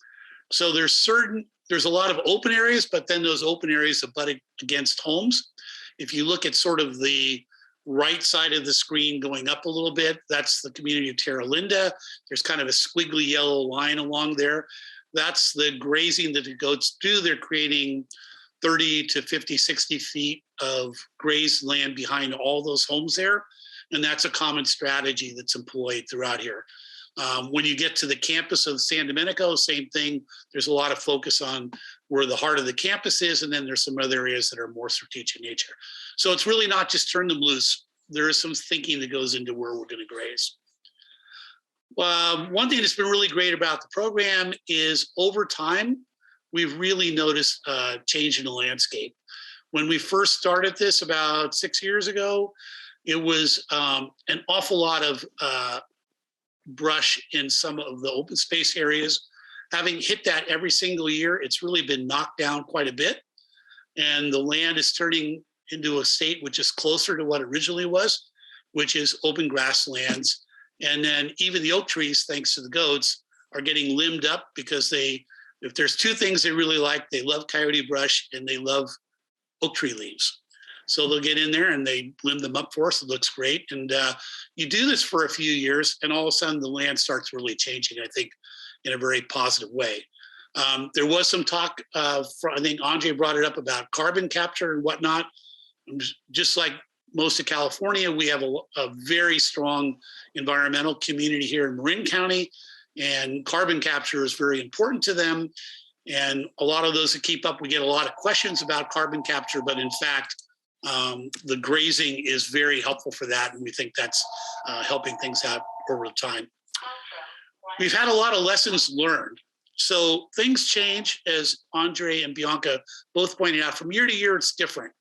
So there's a lot of open areas, but then those open areas abut against homes. If you look at sort of the right side of the screen going up a little bit, that's the community of Terra Linda. There's kind of a squiggly yellow line along there. That's the grazing that the goats do. They're creating 30 to 50, 60 feet of grazed land behind all those homes there. And that's a common strategy that's employed throughout here. When you get to the campus of San Domenico, same thing. There's a lot of focus on where the heart of the campus is, and then there's some other areas that are more strategic in nature. So it's really not just turn them loose. There is some thinking that goes into where we're going to graze. One thing that's been really great about the program is over time, we've really noticed a change in the landscape. When we first started this about 6 years ago, it was an awful lot of brush in some of the open space areas. Having hit that every single year, it's really been knocked down quite a bit. And the land is turning into a state which is closer to what it originally was, which is open grasslands. And then even the oak trees, thanks to the goats, are getting limbed up because if there's two things they really like, they love coyote brush and they love oak tree leaves. So they'll get in there and they limb them up for us. It looks great. And you do this for a few years and all of a sudden the land starts really changing, I think, in a very positive way. There was some talk, I think Andre brought it up about carbon capture and whatnot. Just like most of California, we have a very strong environmental community here in Marin County, and carbon capture is very important to them. And a lot of those that keep up, we get a lot of questions about carbon capture, but in fact, the grazing is very helpful for that, and we think that's helping things out over time. We've had a lot of lessons learned. So things change, as Andre and Bianca both pointed out. From year to year, it's different.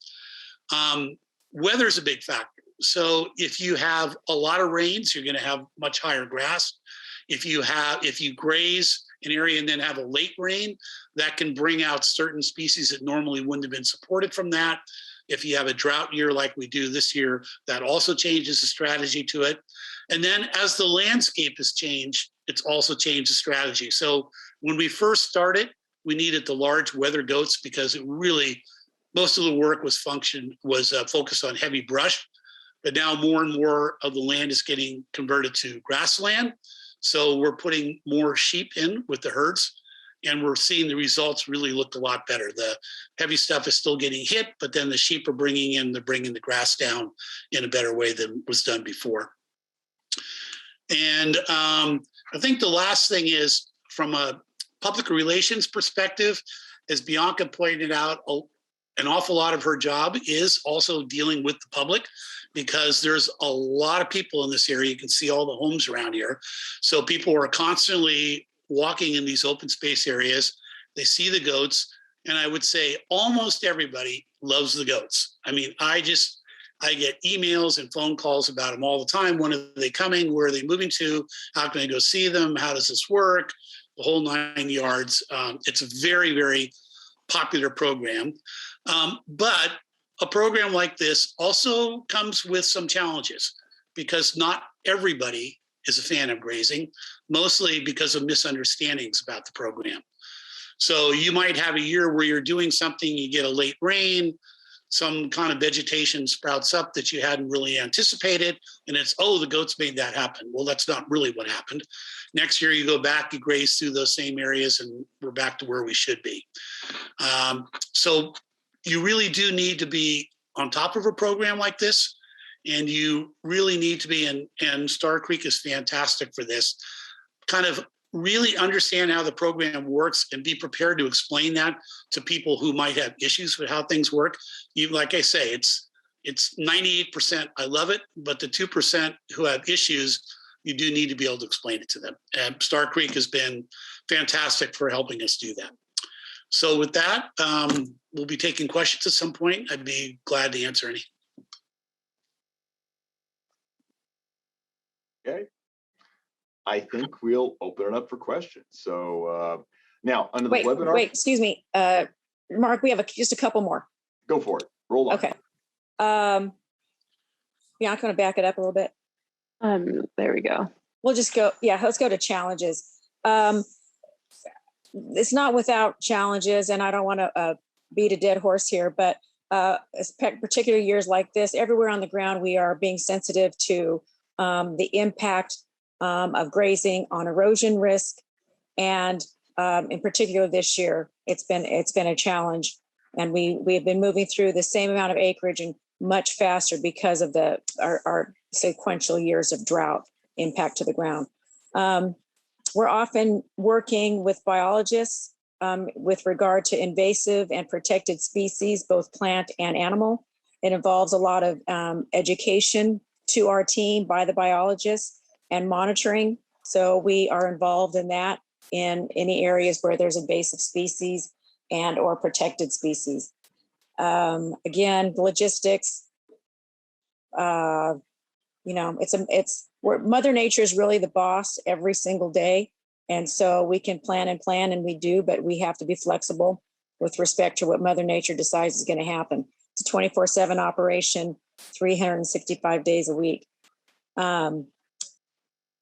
Weather's a big factor. So if you have a lot of rains, you're going to have much higher grass. If you graze an area and then have a late rain, that can bring out certain species that normally wouldn't have been supported from that. If you have a drought year like we do this year, that also changes the strategy to it. And then as the landscape has changed, it's also changed the strategy. So when we first started, we needed the large weather goats because it really, most of the work was focused on heavy brush. But now more and more of the land is getting converted to grassland. So we're putting more sheep in with the herds, and we're seeing the results really look a lot better. The heavy stuff is still getting hit, but then the sheep are bringing the grass down in a better way than was done before. And I think the last thing is, from a public relations perspective, as Bianca pointed out, an awful lot of her job is also dealing with the public, because there's a lot of people in this area. You can see all the homes around here. So people are constantly walking in these open space areas. They see the goats, and I would say almost everybody loves the goats. I mean, I get emails and phone calls about them all the time. When are they coming? Where are they moving to? How can I go see them? How does this work? The whole 9 yards. It's a very, very popular program. But a program like this also comes with some challenges, because not everybody is a fan of grazing, mostly because of misunderstandings about the program. So you might have a year where you're doing something, you get a late rain, some kind of vegetation sprouts up that you hadn't really anticipated, and it's, oh, the goats made that happen. Well, that's not really what happened. Next year you go back, you graze through those same areas, and we're back to where we should be. So you really do need to be on top of a program like this, and you really need to be, and Star Creek is fantastic for this, kind of really understand how the program works and be prepared to explain that to people who might have issues with how things work. Like I say, it's 98% I love it, but the 2% who have issues, you do need to be able to explain it to them. And Star Creek has been fantastic for helping us do that. So with that, we'll be taking questions at some point. I'd be glad to answer any. Okay. I think we'll open it up for questions. So now, under the webinar. Wait, excuse me. Mark, we have just a couple more. Go for it. Roll on. Okay. Yeah, I'm going to back it up a little bit. There we go. We'll just go. Yeah, let's go to challenges. It's not without challenges, and I don't want to beat a dead horse here, but particular years like this, everywhere on the ground, we are being sensitive to the impact of grazing on erosion risk, and in particular this year, it's been a challenge, and we have been moving through the same amount of acreage and much faster because of our sequential years of drought impact to the ground. We're often working with biologists with regard to invasive and protected species, both plant and animal. It involves a lot of education to our team by the biologists and monitoring. So we are involved in that in any areas where there's invasive species and or protected species. Again, logistics, it's where Mother Nature is really the boss every single day. And so we can plan, and we do, but we have to be flexible with respect to what Mother Nature decides is going to happen. It's a 24/7 operation, 365 days a week,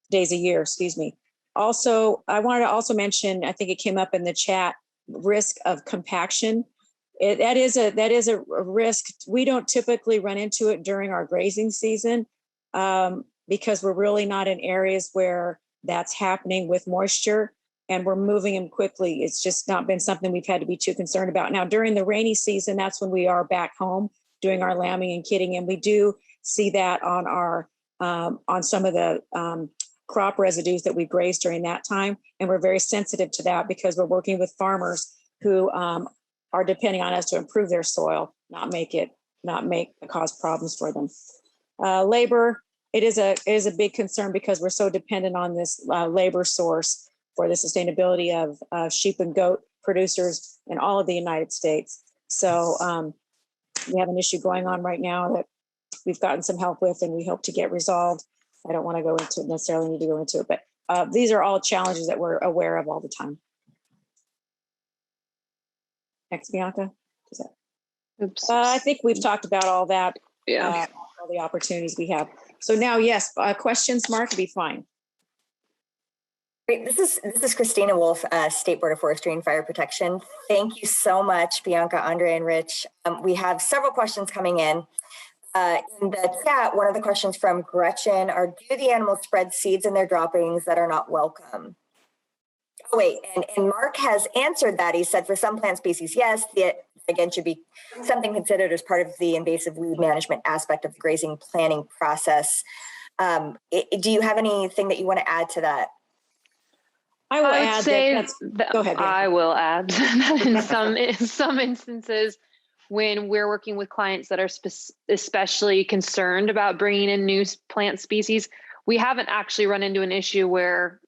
days a year, excuse me. Also, I wanted to also mention, I think it came up in the chat, risk of compaction. That is a risk. We don't typically run into it during our grazing season because we're really not in areas where that's happening with moisture, and we're moving them quickly. It's just not been something we've had to be too concerned about. Now, during the rainy season, that's when we are back home doing our lambing and kidding, and we do see that on our on some of the crop residues that we graze during that time, and we're very sensitive to that because we're working with farmers who are depending on us to improve their soil, not make it not cause problems for them. Labor, it is a big concern because we're so dependent on this labor source for the sustainability of sheep and goat producers in all of the United States. So we have an issue going on right now that we've gotten some help with, and we hope to get resolved. I don't want to go into it, necessarily need to go into it, but these are all challenges that we're aware of all the time. Next, Bianca. Oops. I think we've talked about all that, Yeah. all the opportunities we have. So now, yes, questions, Mark, would be fine. Great. This is Christina Wolf, State Board of Forestry and Fire Protection. Thank you so much, Bianca, Andre, and Rich. We have several questions coming in. In the chat, one of the questions from Gretchen are, do the animals spread seeds in their droppings that are not welcome? Oh, wait, and Mark has answered that. He said for some plant species, yes, again, should be something considered as part of the invasive weed management aspect of the grazing planning process. Do you have anything that you want to add to that? I will I would add say that go ahead. Bianca. I will add that in some instances, when we're working with clients that are especially concerned about bringing in new plant species, we haven't actually run into an issue where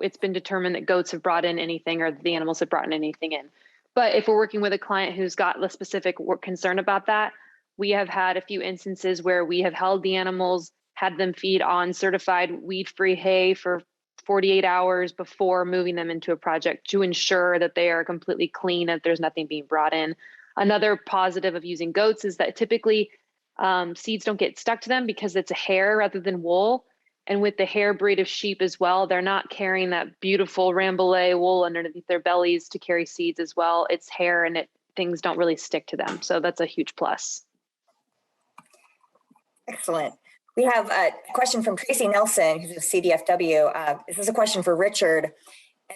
it's been determined that goats have brought in anything or the animals have brought in anything in. But if we're working with a client who's got a specific concern about that, we have had a few instances where we have held the animals, had them feed on certified weed-free hay for 48 hours before moving them into a project to ensure that they are completely clean, that there's nothing being brought in. Another positive of using goats is that typically seeds don't get stuck to them because it's a hair rather than wool. And with the hair breed of sheep as well, they're not carrying that beautiful Rambouillet wool underneath their bellies to carry seeds as well. It's hair and things don't really stick to them. So that's a huge plus. Excellent. We have a question from Tracy Nelson, who's a CDFW. This is a question for Richard.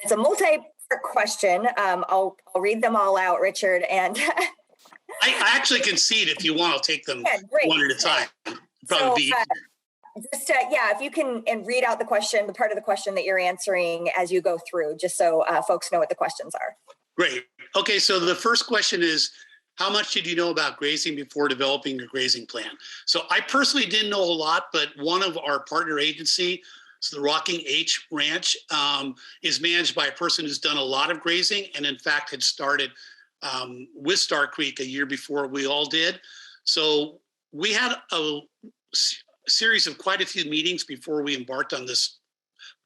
It's a multi-part question. I'll read them all out, Richard. And I actually can see it if you want. I'll take them one at a time. Probably if you can read out the question, the part of the question that you're answering as you go through, just so folks know what the questions are. Great. Okay, so the first question is, how much did you know about grazing before developing your grazing plan? So I personally didn't know a lot, but one of our partner agency, so the Rocking H Ranch, is managed by a person who's done a lot of grazing and in fact had started with Star Creek a year before we all did. So we had a series of quite a few meetings before we embarked on this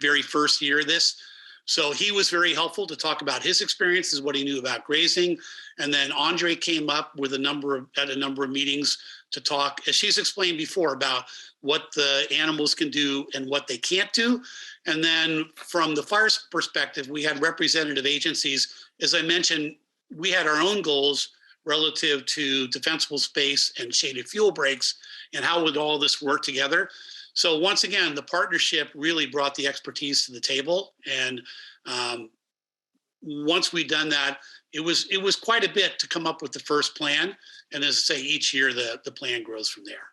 very first year of this. So he was very helpful to talk about his experiences, what he knew about grazing. And then Andre came up with a number of meetings to talk, as she's explained before, about what the animals can do and what they can't do. And then from the fire perspective, we had representative agencies. As I mentioned, we had our own goals relative to defensible space and shaded fuel breaks and how would all this work together. So once again, the partnership really brought the expertise to the table. And once we'd done that, it was quite a bit to come up with the first plan. And as I say, each year the plan grows from there.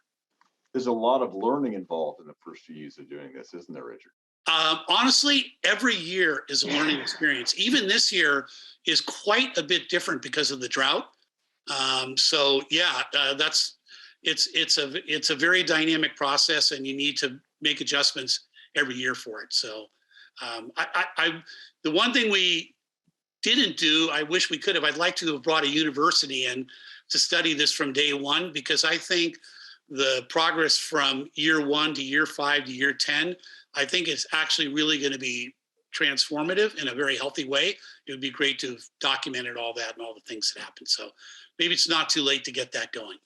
There's a lot of learning involved in the first few years of doing this, isn't there, Richard? Honestly, every year is a learning experience. Even this year is quite a bit different because of the drought. It's a very dynamic process, and you need to make adjustments every year for it. So the one thing we didn't do, I wish we could have, I'd like to have brought a university in to study this from day one, because I think the progress from year 1 to year 5 to year 10, I think it's actually really going to be transformative in a very healthy way. It would be great to have documented all that and all the things that happened. So maybe it's not too late to get that going.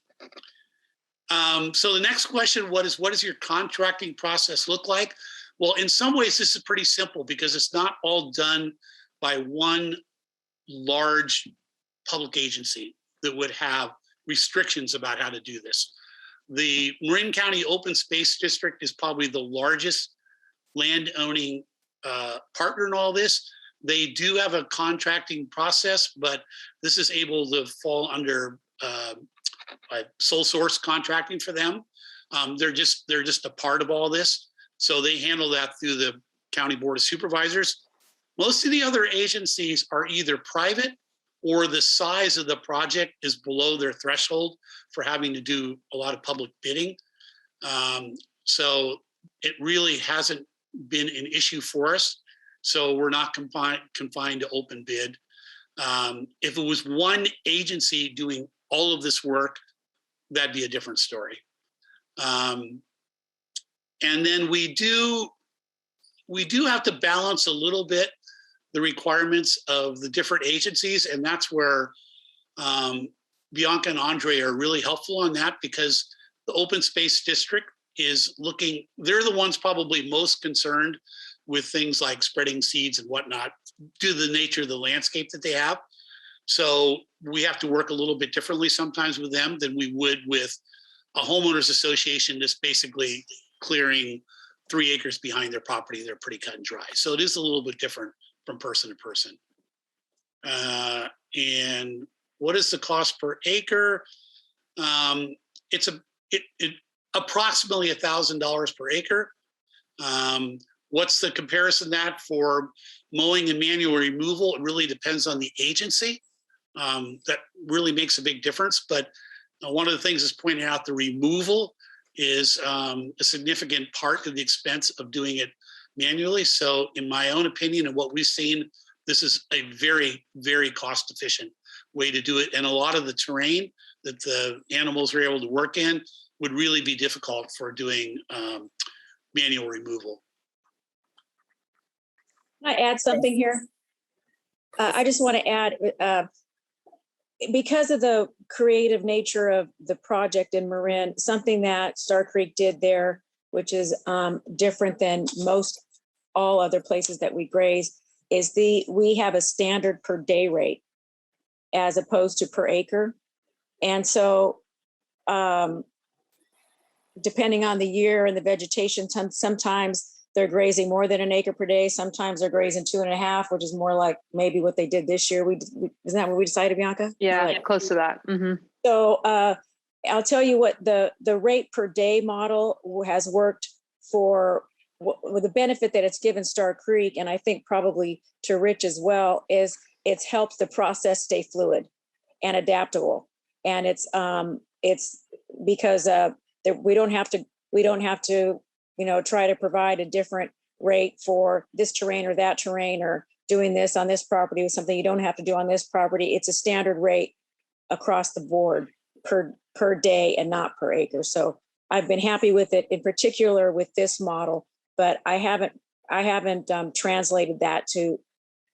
So the next question, what does your contracting process look like? Well, in some ways, this is pretty simple because it's not all done by one large public agency that would have restrictions about how to do this. The Marin County Open Space District is probably the largest land owning partner in all this. They do have a contracting process, but this is able to fall under sole source contracting for them. They're just a part of all this. So they handle that through the County Board of Supervisors. Most of the other agencies are either private or the size of the project is below their threshold for having to do a lot of public bidding. So it really hasn't been an issue for us. So we're not confined to open bid. If it was one agency doing all of this work, that'd be a different story. And then we do have to balance a little bit the requirements of the different agencies, and that's where Bianca and Andre are really helpful on that, because the open space district is looking, they're the ones probably most concerned with things like spreading seeds and whatnot due to the nature of the landscape that they have. So we have to work a little bit differently sometimes with them than we would with a homeowners association that's basically clearing 3 acres behind their property. They're pretty cut and dry. So it is a little bit different from person to person. And what is the cost per acre? It's approximately $1,000 per acre. What's the comparison that for mowing and manual removal? It really depends on the agency. That really makes a big difference. But one of the things is pointing out the removal is a significant part of the expense of doing it manually. So in my own opinion and what we've seen, this is a very, very cost efficient way to do it. And a lot of the terrain that the animals are able to work in would really be difficult for doing manual removal. Can I add something here? I just want to add, because of the creative nature of the project in Marin, something that Star Creek did there, which is different than most all other places that we graze, is we have a standard per day rate as opposed to per acre. And so depending on the year and the vegetation, sometimes they're grazing more than an acre per day. Sometimes they're grazing 2.5, which is more like maybe what they did this year. Isn't that what we decided, Bianca? Yeah, Like, close to that. Mm-hmm. So I'll tell you what the rate per day model has worked for, with the benefit that it's given Star Creek, and I think probably to Rich as well, is it's helped the process stay fluid and adaptable. And it's because we don't have to try to provide a different rate for this terrain or that terrain, or doing this on this property with something you don't have to do on this property. It's a standard rate across the board per day and not per acre. So I've been happy with it, in particular with this model, but I haven't translated that to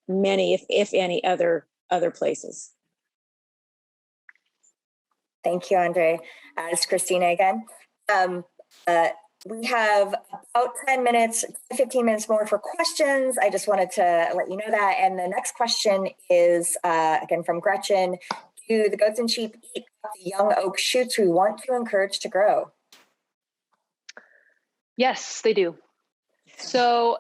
many, if any, other places. Thank you, Andre. It's Christina again. We have about 10 minutes, 15 minutes more for questions. I just wanted to let you know that. And the next question is, again, from Gretchen. Do the goats and sheep eat the young oak shoots we want to encourage to grow? Yes, they do. So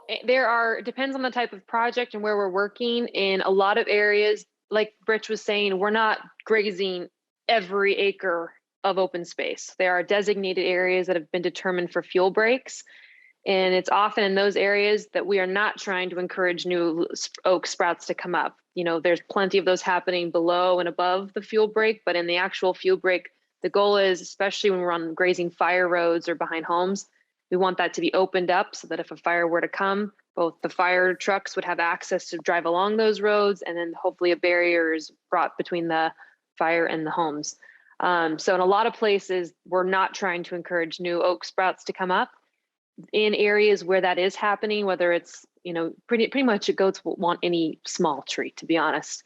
depends on the type of project and where we're working. In a lot of areas, like Rich was saying, we're not grazing every acre of open space. There are designated areas that have been determined for fuel breaks. And it's often in those areas that we are not trying to encourage new oak sprouts to come up. There's plenty of those happening below and above the fuel break, but in the actual fuel break, the goal is, especially when we're on grazing fire roads or behind homes, we want that to be opened up so that if a fire were to come, both the fire trucks would have access to drive along those roads, and then hopefully a barrier is brought between the fire and the homes. So in a lot of places, we're not trying to encourage new oak sprouts to come up. In areas where that is happening, whether it's, pretty much goats will want any small tree, to be honest.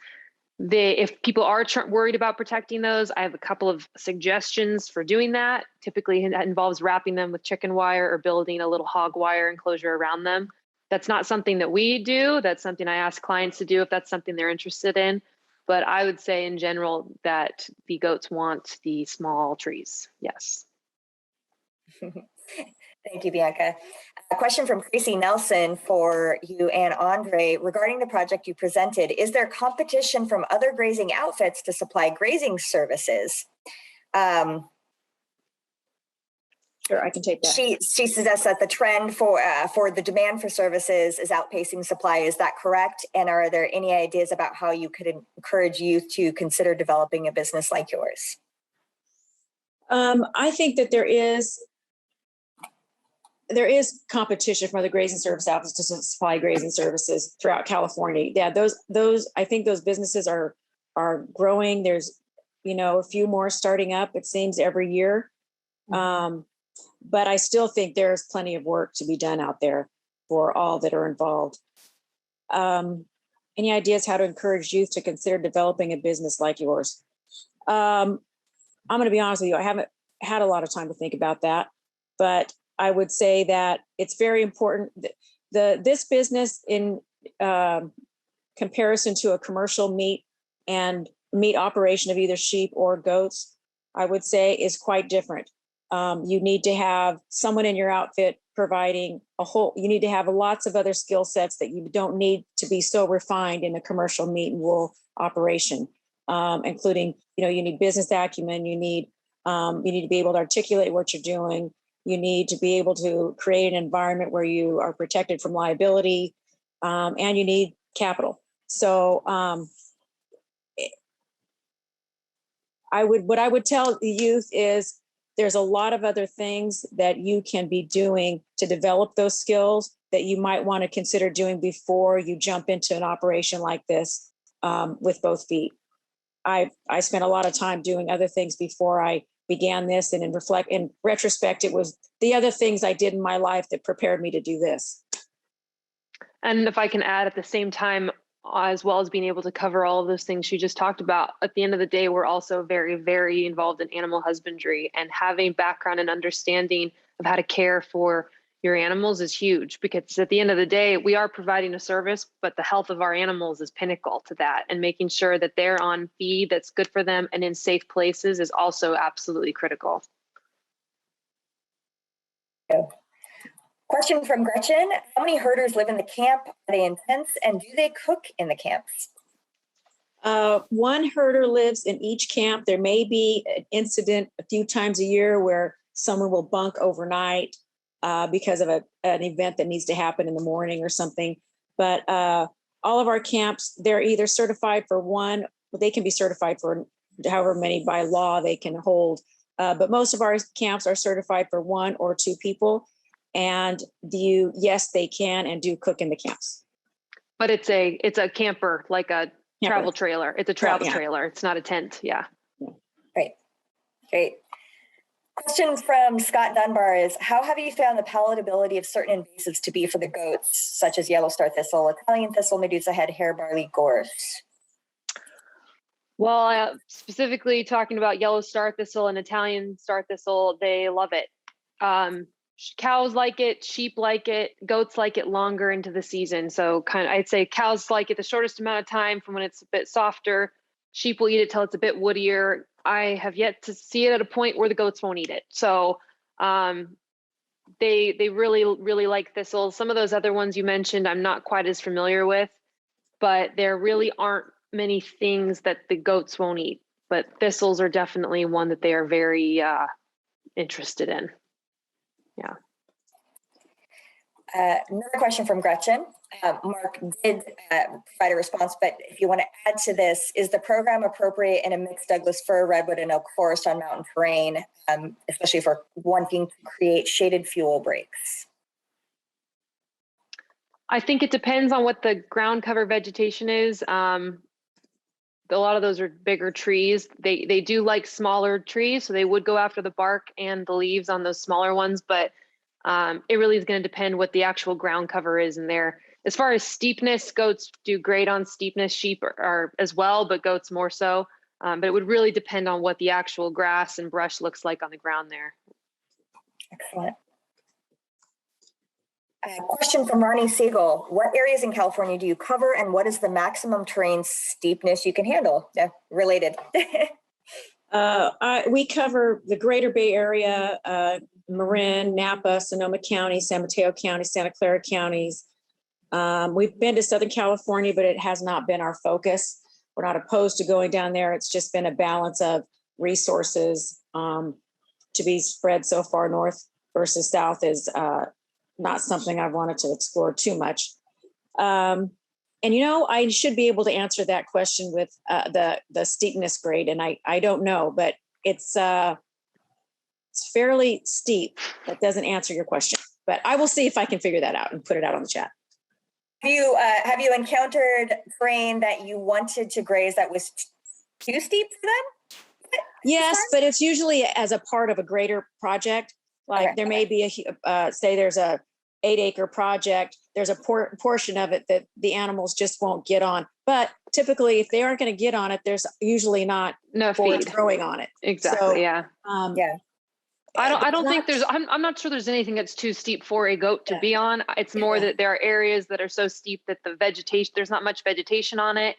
If people are worried about protecting those, I have a couple of suggestions for doing that. Typically, that involves wrapping them with chicken wire or building a little hog wire enclosure around them. That's not something that we do. That's something I ask clients to do if that's something they're interested in. But I would say in general that the goats want the small trees. Yes. Thank you, Bianca. A question from Tracy Nelson for you and Andre regarding the project you presented. Is there competition from other grazing outfits to supply grazing services? Sure, I can take that. She suggests that the trend for the demand for services is outpacing supply. Is that correct? And are there any ideas about how you could encourage youth to consider developing a business like yours? I think that there is competition for the grazing service office to supply grazing services throughout California. Yeah, I think those businesses are growing. There's, a few more starting up, it seems, every year. But I still think there's plenty of work to be done out there for all that are involved. Any ideas how to encourage youth to consider developing a business like yours? I'm going to be honest with you, I haven't had a lot of time to think about that, but I would say that it's very important. This business, in comparison to a commercial meat operation of either sheep or goats, I would say is quite different. You need to have someone in your outfit providing you need to have lots of other skill sets that you don't need to be so refined in a commercial meat and wool operation, including, you need business acumen, you need to be able to articulate what you're doing. You need to be able to create an environment where you are protected from liability, and you need capital. So what I would tell the youth is there's a lot of other things that you can be doing to develop those skills that you might want to consider doing before you jump into an operation like this with both feet. I spent a lot of time doing other things before I began this, and in retrospect, it was the other things I did in my life that prepared me to do this. And if I can add, at the same time, as well as being able to cover all of those things you just talked about, at the end of the day, we're also very, very involved in animal husbandry, and having background and understanding of how to care for your animals is huge, because at the end of the day, we are providing a service, but the health of our animals is pinnacle to that, and making sure that they're on feed that's good for them and in safe places is also absolutely critical. Question from Gretchen. How many herders live in the camp? Are they in tents, and do they cook in the camps? One herder lives in each camp. There may be an incident a few times a year where someone will bunk overnight because of an event that needs to happen in the morning or something. But all of our camps, they're either certified for one, they can be certified for however many by law they can hold. But most of our camps are certified for 1 or 2 people. And yes, they can and do cook in the camps. But it's a camper, like a travel trailer. It's a travel trailer. It's not a tent. Yeah. Great. Question from Scott Dunbar is, how have you found the palatability of certain invasives to be for the goats, such as yellow star thistle, Italian thistle, Medusa head, hair barley, gorse? Well, specifically talking about yellow star thistle and Italian star thistle, they love it. Cows like it, sheep like it, goats like it longer into the season. So I'd say cows like it the shortest amount of time from when it's a bit softer. Sheep will eat it till it's a bit woodier. I have yet to see it at a point where the goats won't eat it. So they really, really like thistles. Some of those other ones you mentioned, I'm not quite as familiar with, but there really aren't many things that the goats won't eat. But thistles are definitely one that they are very interested in. Yeah. Another question from Gretchen. Mark did provide a response, but if you want to add to this, is the program appropriate in a mixed Douglas fir, redwood, and oak forest on mountain terrain, especially for wanting to create shaded fuel breaks? I think it depends on what the ground cover vegetation is. A lot of those are bigger trees. They do like smaller trees, so they would go after the bark and the leaves on those smaller ones, but it really is going to depend what the actual ground cover is in there. As far as steepness, goats do great on steepness, sheep are as well, but goats more so. But it would really depend on what the actual grass and brush looks like on the ground there. Excellent. Question from Ronnie Siegel. What areas in California do you cover, and what is the maximum terrain steepness you can handle? Yeah, related. We cover the greater Bay Area, Marin, Napa, Sonoma County, San Mateo County, Santa Clara counties. We've been to Southern California, but it has not been our focus. We're not opposed to going down there. It's just been a balance of resources to be spread so far north versus south is not something I've wanted to explore too much. And I should be able to answer that question with the steepness grade, and I don't know, but it's fairly steep. That doesn't answer your question, but I will see if I can figure that out and put it out on the chat. Have you encountered terrain that you wanted to graze that was too steep for them? Yes, but it's usually as a part of a greater project. Like Okay. there may be say there's a 8-acre project. There's a portion of it that the animals just won't get on. But typically, if they aren't going to get on it, there's usually not No forage feed. growing on it. Exactly. So, Yeah. Yeah. I don't think I'm not sure there's anything that's too steep for a goat to be on. It's more that there are areas that are so steep that the vegetation, there's not much vegetation on it,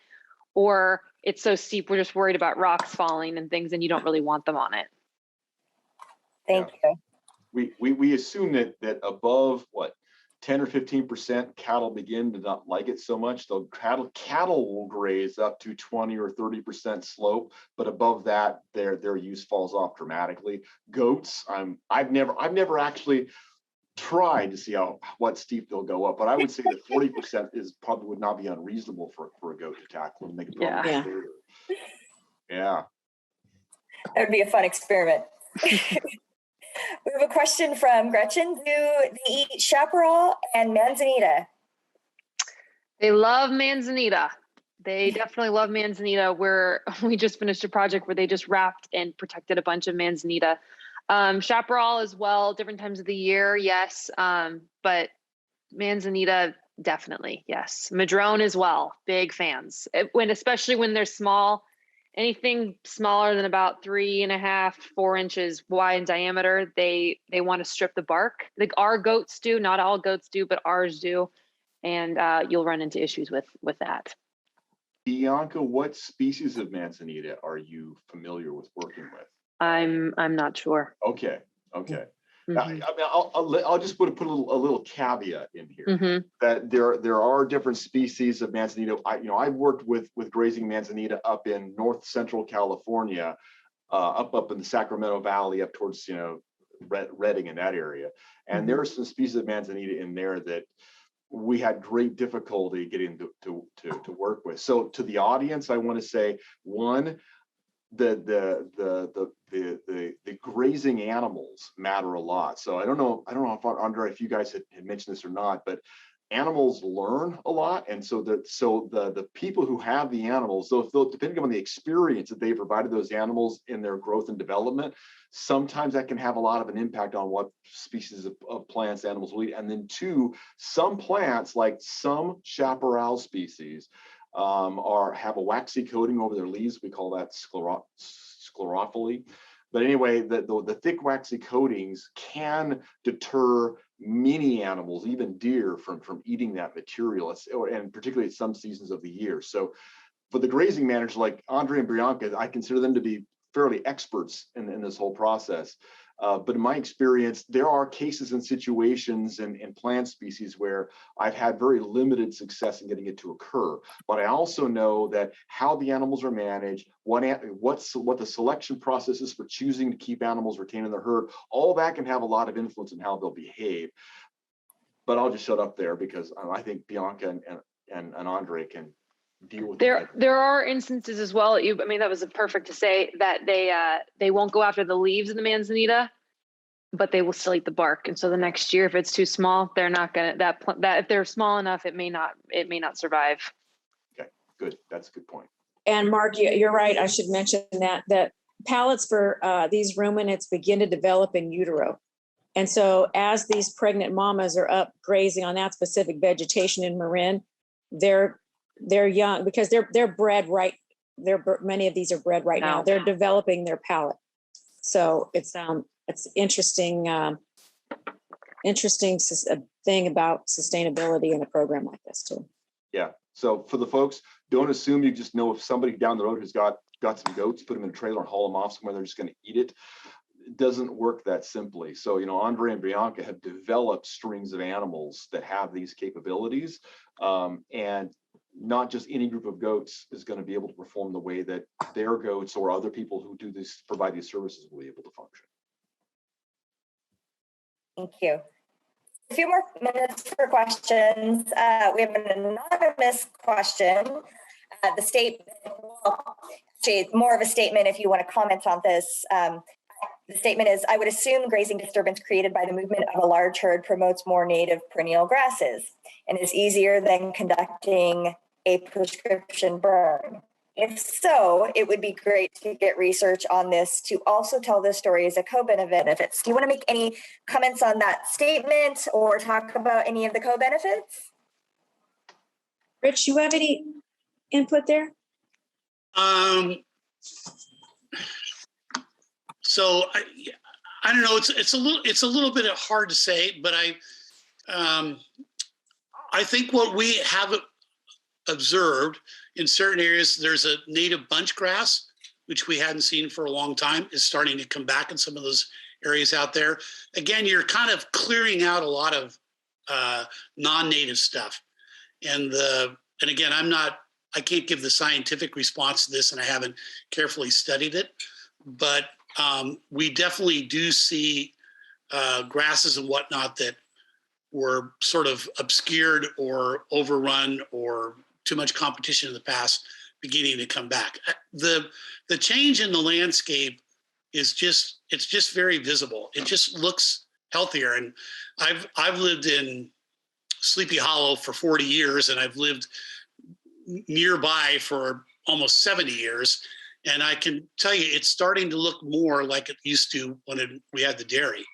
or it's so steep we're just worried about rocks falling and things, and you don't really want them on it. Thank you. We assume that above 10 or 15% cattle begin to not like it so much. So cattle will graze up to 20 or 30% slope, but above that, their use falls off dramatically. Goats, I've never actually tried to see what steep they'll go up, but I would say that 40% probably would not be unreasonable for a goat to tackle and make it probably further. Yeah. That would be a fun experiment. We have a question from Gretchen. Do they eat chaparral and manzanita? They love manzanita. They definitely love manzanita. We just finished a project where they just wrapped and protected a bunch of manzanita. Chaparral as well, different times of the year, yes. But manzanita, definitely, yes. Madrone as well, big fans. Especially when they're small. Anything smaller than about 3.5, 4 inches wide in diameter, they want to strip the bark. Like our goats do, not all goats do, but ours do. And you'll run into issues with that. Bianca, what species of manzanita are you familiar with working with? I'm not sure. Okay. Mm-hmm. I mean, I'll just put a little caveat in here, mm-hmm. that there are different species of manzanita. I've worked with grazing manzanita up in north central California, up in the Sacramento Valley, up towards Redding in that area, and mm-hmm. there are some species of manzanita in there that we had great difficulty getting to work with. So to the audience, I want to say, one, the grazing animals matter a lot. So I don't know if Andre, if you guys had mentioned this or not, but animals learn a lot, and so the people who have the animals, depending on the experience that they provided those animals in their growth and development, sometimes that can have a lot of an impact on what species of plants animals will eat. And then two, some plants, like some chaparral species, have a waxy coating over their leaves. We call that sclerophyll. But anyway, the thick waxy coatings can deter many animals, even deer, from eating that material, and particularly at some seasons of the year. So for the grazing managers like Andre and Bianca, I consider them to be fairly experts in this whole process. But in my experience, there are cases and situations in plant species where I've had very limited success in getting it to occur. But I also know that how the animals are managed, what the selection process is for choosing to keep animals retained in the herd, all that can have a lot of influence in how they'll behave. But I'll just shut up there because I think Bianca and Andre can deal with it. There are instances as well. That was perfect to say that they won't go after the leaves of the manzanita, but they will still eat the bark. And so the next year, if it's too small, they're not gonna that if they're small enough, it may not survive. Okay, good. That's a good point. And Mark, you're right. I should mention that pallets for these ruminants begin to develop in utero. And so as these pregnant mamas are up grazing on that specific vegetation in Marin, they're young because they're bred right. Many of these are bred right now. They're developing their palate. So it's interesting thing about sustainability in a program like this too. Yeah. So for the folks, don't assume you just know if somebody down the road who's got some goats, put them in a trailer and haul them off somewhere, they're just going to eat it. It doesn't work that simply. So, Andre and Bianca have developed strings of animals that have these capabilities. And not just any group of goats is going to be able to perform the way that their goats or other people who provide these services will be able to function. Thank you. A few more minutes for questions. We have an anonymous question. The statement, well, actually, more of a statement if you want to comment on this. The statement is, I would assume grazing disturbance created by the movement of a large herd promotes more native perennial grasses and is easier than conducting a prescription burn. If so, it would be great to get research on this to also tell this story as a co-benefits. Do you want to make any comments on that statement or talk about any of the co-benefits? Rich, you have any input there? So I don't know. It's a little bit hard to say, but I think what we have observed in certain areas, there's a native bunch grass, which we hadn't seen for a long time, is starting to come back in some of those areas out there. Again, you're kind of clearing out a lot of non-native stuff. And again, I can't give the scientific response to this, and I haven't carefully studied it, but we definitely do see grasses and whatnot that were sort of obscured or overrun or too much competition in the past beginning to come back. The change in the landscape is just very visible. It just looks healthier. And I've lived in Sleepy Hollow for 40 years, and I've lived nearby for almost 70 years. And I can tell you, it's starting to look more like it used to when we had the dairy.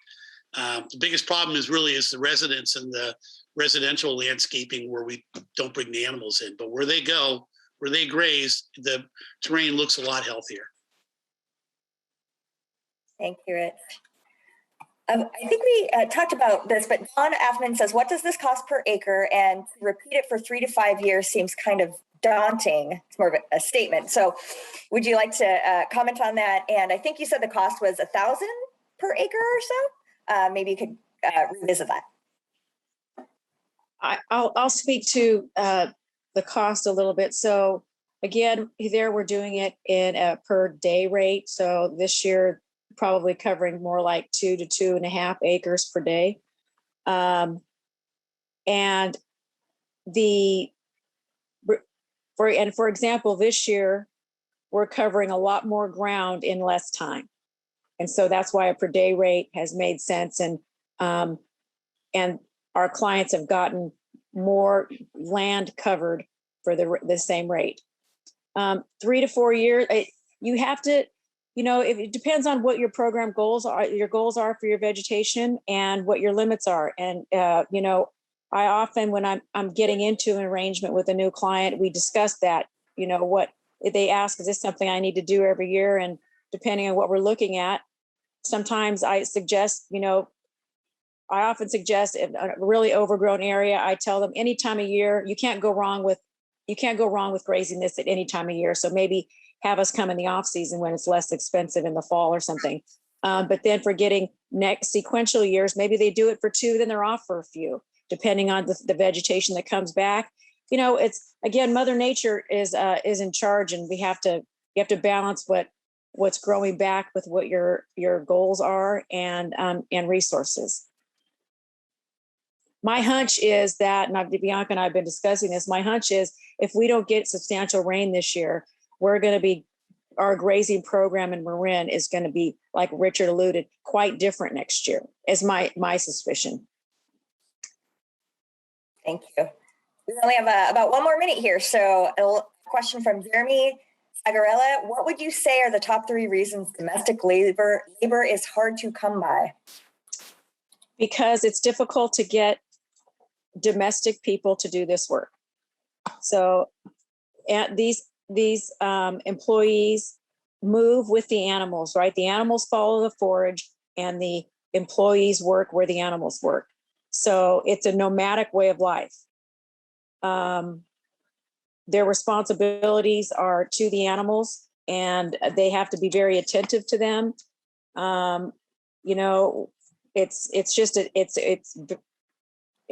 The biggest problem is the residents and the residential landscaping where we don't bring the animals in. But where they go, where they graze, the terrain looks a lot healthier. Thank you, Rich. I think we talked about this, but Don Affman says, what does this cost per acre? And to repeat it for 3 to 5 years seems kind of daunting. It's more of a statement. So would you like to comment on that? And I think you said the cost was $1,000 per acre or so. Maybe you could revisit that. I'll speak to the cost a little bit. So again, there we're doing it in a per day rate. So this year, probably covering more like 2 to 2.5 acres per day. And for example, this year, we're covering a lot more ground in less time. And so that's why a per day rate has made sense. And our clients have gotten more land covered for the same rate. 3 to 4 years, you have to, it depends on what your program goals are for your vegetation and what your limits are. And, I often, when I'm getting into an arrangement with a new client, we discuss that, what they ask, is this something I need to do every year? And depending on what we're looking at, sometimes I suggest, I often suggest in a really overgrown area, I tell them any time of year, you can't go wrong with grazing this at any time of year. So maybe have us come in the off season when it's less expensive in the fall or something. But then for getting next sequential years, maybe they do it for 2, then they're off for a few, depending on the vegetation that comes back. It's, again, Mother Nature is in charge, and you have to balance what's growing back with what your goals are and resources. My hunch is that, and Bianca and I have been discussing this, my hunch is if we don't get substantial rain this year, our grazing program in Marin is going to be, like Richard alluded, quite different next year, is my suspicion. Thank you. We only have about 1 more minute here. So a question from Jeremy Sagarella. What would you say are the top 3 reasons domestic labor is hard to come by? Because it's difficult to get domestic people to do this work. So these employees move with the animals, right? The animals follow the forage and the employees work where the animals work. So it's a nomadic way of life. Their responsibilities are to the animals, and they have to be very attentive to them.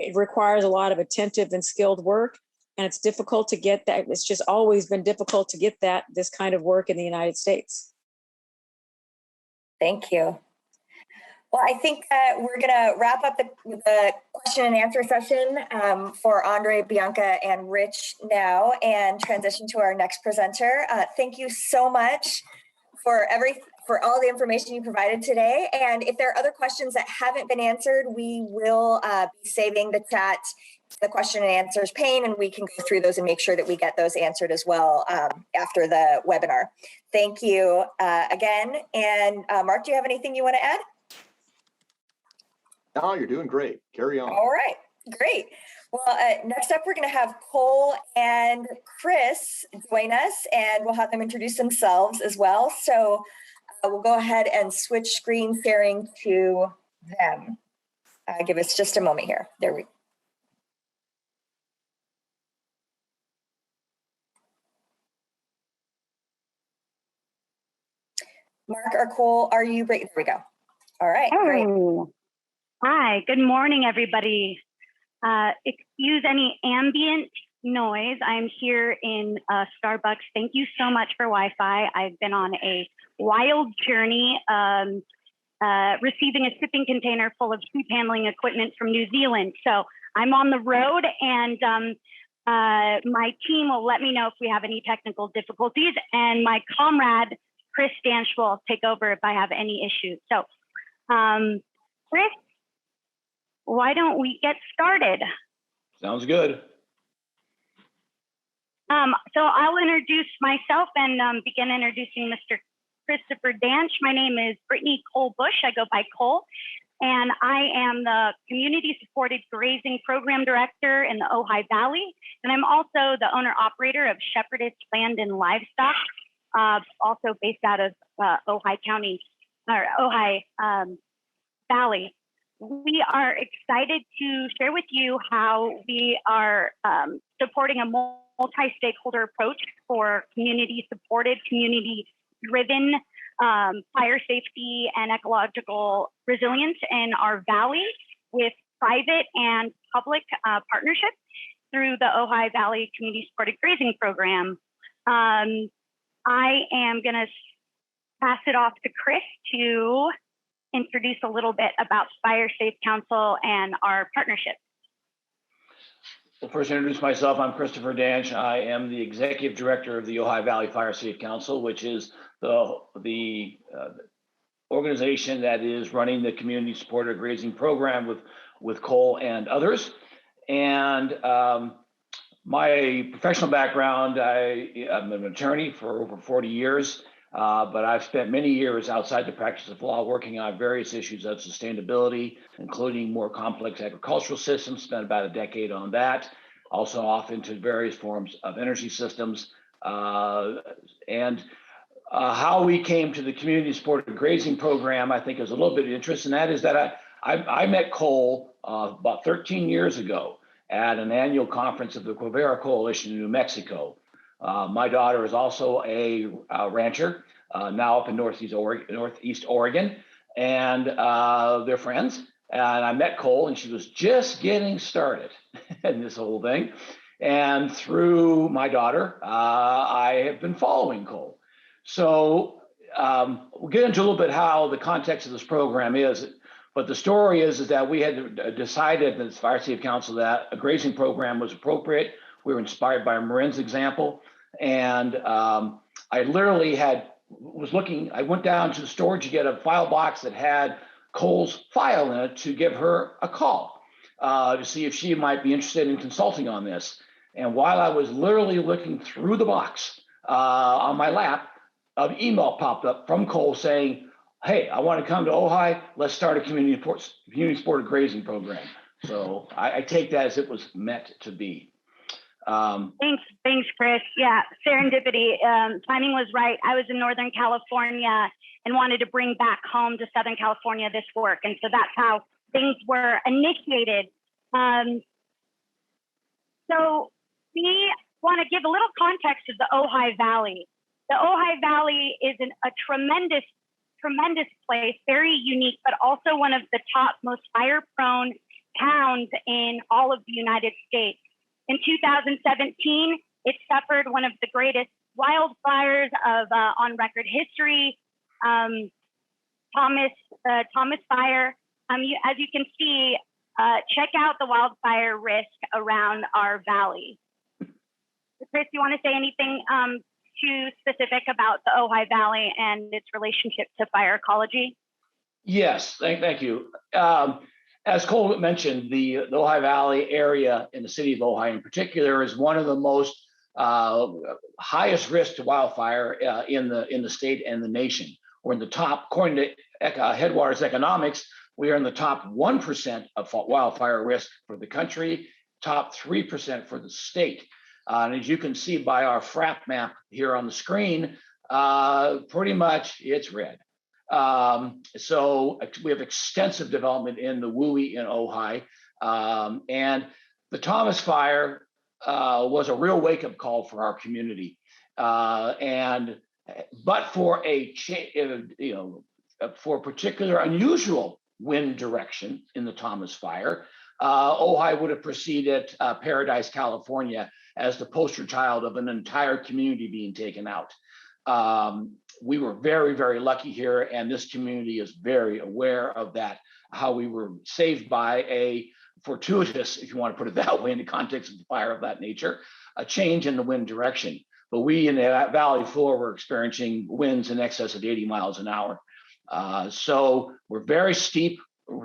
It requires a lot of attentive and skilled work, and it's difficult to get that. It's just always been difficult to get this kind of work in the United States. Thank you. Well, I think we're going to wrap up the question and answer session for Andre, Bianca, and Rich now and transition to our next presenter. Thank you so much for all the information you provided today. And if there are other questions that haven't been answered, we will be saving the chat, the question and answers pane, and we can go through those and make sure that we get those answered as well after the webinar. Thank you again. And Mark, do you have anything you want to add? No, you're doing great. Carry on. All right, great. Well, next up, we're going to have Cole and Chris join us, and we'll have them introduce themselves as well. So we'll go ahead and switch screen sharing to them. Give us just a moment here. There we go. Mark or Cole, are you ready? There we go. All right, great. Oh. Hi, good morning, everybody. Excuse any ambient noise. I'm here in Starbucks. Thank you so much for Wi-Fi. I've been on a wild journey receiving a shipping container full of sheep handling equipment from New Zealand. So I'm on the road, and my team will let me know if we have any technical difficulties, and my comrade, Chris Danch, will take over if I have any issues. So Chris, why don't we get started? Sounds good. So I'll introduce myself and begin introducing Mr. Christopher Danch. My name is Brittany Cole Bush. I go by Cole, and I am the Community Supported Grazing Program Director in the Ojai Valley. And I'm also the owner-operator of Shepherdess Land and Livestock, also based out of Ojai County, or Ojai Valley. We are excited to share with you how we are supporting a multi-stakeholder approach for community-supported, community-driven fire safety and ecological resilience in our valley with private and public partnerships through the Ojai Valley Community Supported Grazing Program. I am going to pass it off to Chris to introduce a little bit about Fire Safe Council and our partnership. Well, first introduce myself. I'm Christopher Danch. I am the Executive Director of the Ojai Valley Fire Safe Council, which is the organization that is running the Community Supported Grazing Program with Cole and others. And my professional background, I'm an attorney for over 40 years. But I've spent many years outside the practice of law working on various issues of sustainability, including more complex agricultural systems, spent about a decade on that, also off into various forms of energy systems. And how we came to the Community Supported Grazing Program, I think is a little bit of interest, and that is that I met Cole about 13 years ago at an annual conference of the Quivira Coalition in New Mexico. My daughter is also a rancher, now up in Northeast Oregon, and they're friends. And I met Cole, and she was just getting started in this whole thing. And through my daughter, I have been following Cole. So we'll get into a little bit how the context of this program is. But the story is that we had decided as Fire Safe Council that a grazing program was appropriate. We were inspired by Marin's example. And I literally I went down to the store to get a file box that had Cole's file in it to give her a call to see if she might be interested in consulting on this. And while I was literally looking through the box on my lap, an email popped up from Cole saying, "Hey, I want to come to Ojai. Let's start a community supported grazing program." So I take that as it was meant to be. Thanks, Chris. Yeah, serendipity. Timing was right. I was in Northern California and wanted to bring back home to Southern California this work. And so that's how things were initiated. So we want to give a little context to the Ojai Valley. The Ojai Valley is a tremendous place, very unique, but also one of the top most fire-prone towns in all of the United States. In 2017, it suffered one of the greatest wildfires of on record history. Thomas Fire. As you can see, check out the wildfire risk around our valley. Chris, you want to say anything too specific about the Ojai Valley and its relationship to fire ecology? Yes, thank you. As Cole mentioned, the Ojai Valley area in the city of Ojai in particular is one of the most highest risk to wildfire in the state and the nation. We're in the top, according to Headwaters Economics, we are in the top 1% of wildfire risk for the country, top 3% for the state. And as you can see by our FRAP map here on the screen, pretty much it's red. So we have extensive development in the WUI in Ojai. And the Thomas Fire was a real wake-up call for our community. But for for particular unusual wind direction in the Thomas Fire, Ojai would have preceded Paradise, California, as the poster child of an entire community being taken out. We were very, very lucky here, and this community is very aware of that, how we were saved by a fortuitous, if you want to put it that way, in the context of the fire of that nature, a change in the wind direction. But we in the valley floor were experiencing winds in excess of 80 miles an hour. So we're very steep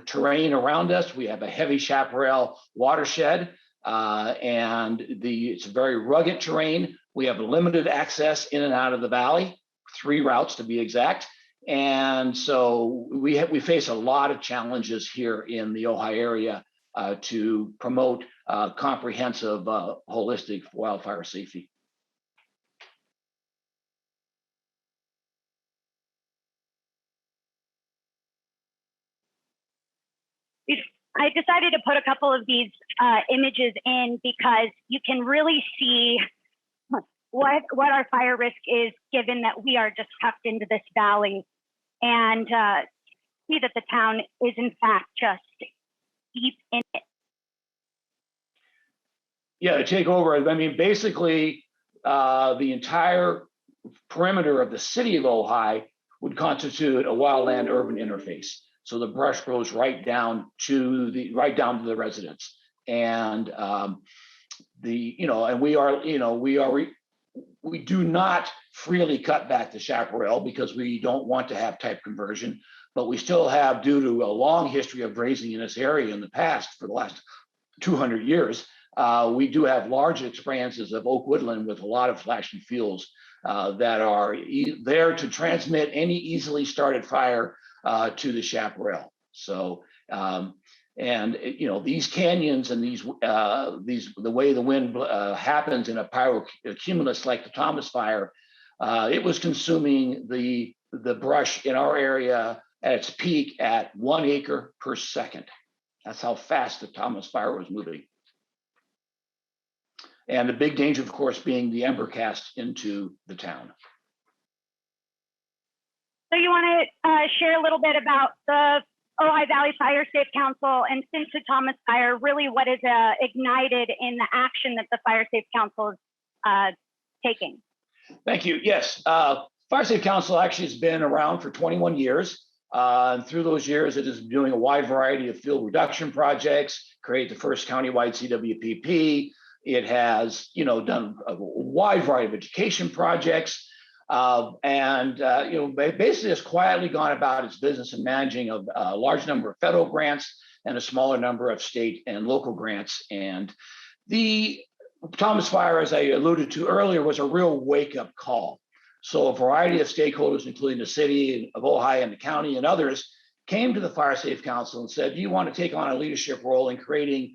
terrain around us. We have a heavy chaparral watershed, and it's very rugged terrain. We have limited access in and out of the valley, 3 routes to be exact. And so we face a lot of challenges here in the Ojai area to promote comprehensive, holistic wildfire safety. I decided to put a couple of these images in because you can really see what our fire risk is, given that we are just tucked into this valley, and see that the town is in fact just deep in it. Yeah, to take over, I mean, basically the entire perimeter of the city of Ojai would constitute a wildland-urban interface. So the brush goes right down to the residents, and we do not freely cut back the chaparral because we don't want to have type conversion, but we still have, due to a long history of grazing in this area in the past for the last 200 years, we do have large expanses of oak woodland with a lot of flashing fuels that are there to transmit any easily started fire to the chaparral. So, these canyons and the way the wind happens in a pyrocumulus like the Thomas Fire, it was consuming the brush in our area at its peak at 1 acre per second. That's how fast the Thomas Fire was moving. And the big danger, of course, being the ember cast into the town. So you want to share a little bit about the Ojai Valley Fire Safe Council, and since the Thomas Fire, really what is ignited in the action that the Fire Safe Council is taking? Thank you. Yes, Fire Safe Council actually has been around for 21 years. And through those years, it is doing a wide variety of fuel reduction projects, create the first countywide CWPP. It has, done a wide variety of education projects. Basically has quietly gone about its business in managing a large number of federal grants and a smaller number of state and local grants. And the Thomas Fire, as I alluded to earlier, was a real wake-up call. So a variety of stakeholders, including the city of Ojai and the county and others, came to the Fire Safe Council and said, do you want to take on a leadership role in creating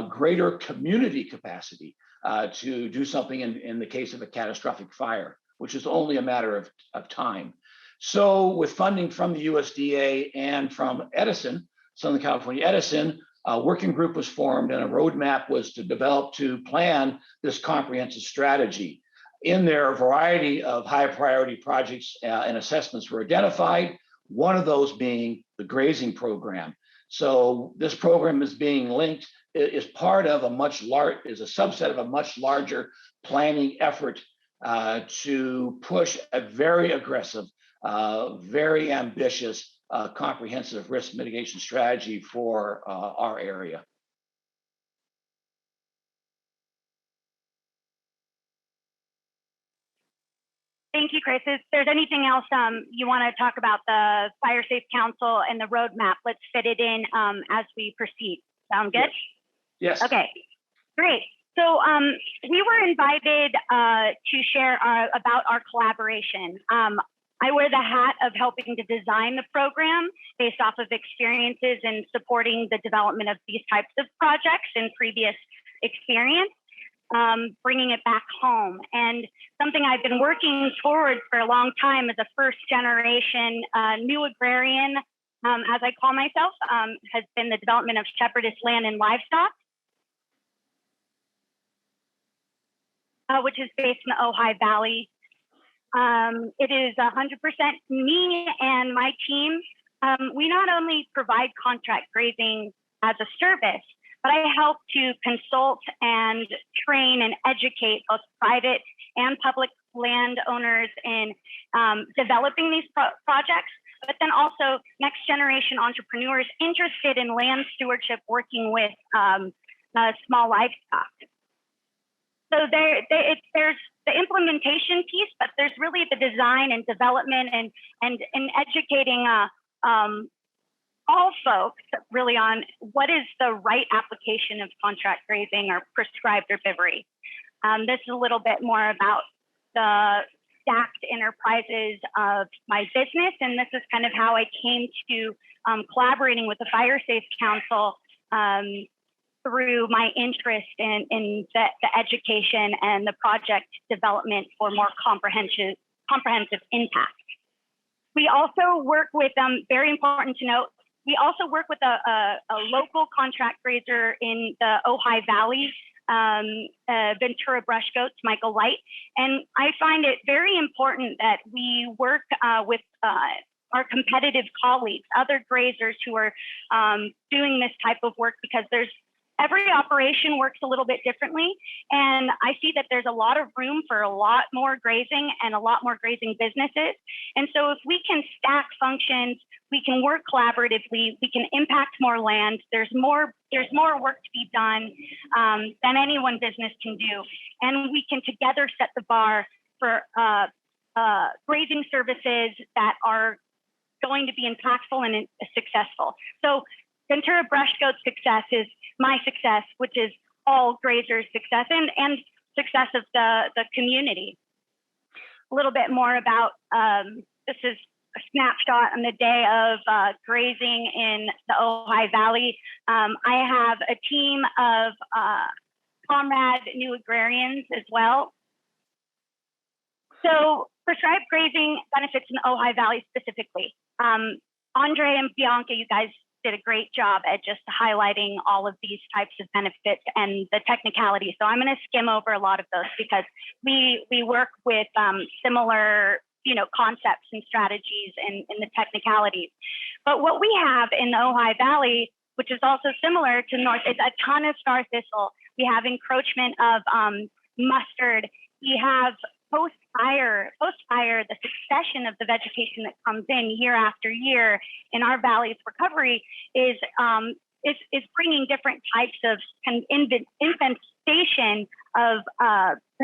greater community capacity to do something in the case of a catastrophic fire, which is only a matter of time. So with funding from the USDA and from Edison, Southern California Edison, a working group was formed and a roadmap was to plan this comprehensive strategy. In there, a variety of high priority projects and assessments were identified, one of those being the grazing program. So this program is being linked, is part of is a subset of a much larger planning effort to push a very aggressive, very ambitious comprehensive risk mitigation strategy for our area. Thank you, Chris. If there's anything else you want to talk about the Fire Safe Council and the roadmap, let's fit it in as we proceed. Sound good? Yes. Okay, great. So we were invited to share about our collaboration. I wear the hat of helping to design the program based off of experiences and supporting the development of these types of projects and previous experience, bringing it back home. And something I've been working towards for a long time as a first generation new agrarian, as I call myself, has been the development of shepherdess land and livestock, which is based in the Ojai Valley. It is 100% me and my team. We not only provide contract grazing as a service, but I help to consult and train and educate both private and public landowners in developing these projects, but then also next generation entrepreneurs interested in land stewardship working with small livestock. So there's the implementation piece, but there's really the design and development and educating all folks really on what is the right application of contract grazing or prescribed herbivory. This is a little bit more about the stacked enterprises of my business, and this is kind of how I came to collaborating with the Fire Safe Council through my interest in the education and the project development for more comprehensive impact. We also work with, very important to note, we also work with a local contract grazer in the Ojai Valley, Ventura brush goats, Michael Light. And I find it very important that we work with our competitive colleagues, other grazers who are doing this type of work, because every operation works a little bit differently. And I see that there's a lot of room for a lot more grazing and a lot more grazing businesses. And so if we can stack functions, we can work collaboratively, we can impact more land, there's more work to be done than any one business can do. And we can together set the bar for grazing services that are going to be impactful and successful. So Ventura brush goat success is my success, which is all grazers' success and success of the community. A little bit more about, this is a snapshot on the day of grazing in the Ojai Valley. I have a team of comrade new agrarians as well. So prescribed grazing benefits in the Ojai Valley specifically. Andre and Bianca, you guys did a great job at just highlighting all of these types of benefits and the technicalities. So I'm going to skim over a lot of those because we work with similar concepts and strategies in the technicalities. But what we have in the Ojai Valley, which is also similar to north, is a ton of star thistle. We have encroachment of mustard. We have post-fire, the succession of the vegetation that comes in year after year in our valley's recovery is bringing different types of infestation of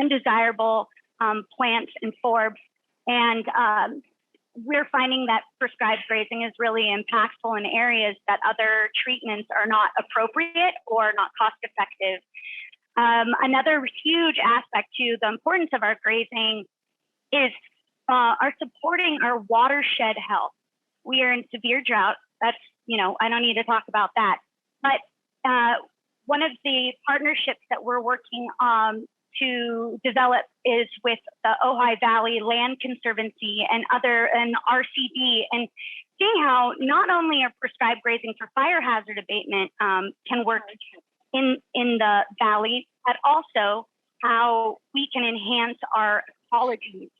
undesirable plants and forbs. And we're finding that prescribed grazing is really impactful in areas that other treatments are not appropriate or not cost effective. Another huge aspect to the importance of our grazing is our supporting our watershed health. We are in severe drought. That's, I don't need to talk about that. But one of the partnerships that we're working to develop is with the Ojai Valley Land Conservancy and RCD, and seeing how not only are prescribed grazing for fire hazard abatement can work in the valley, but also how we can enhance our ecology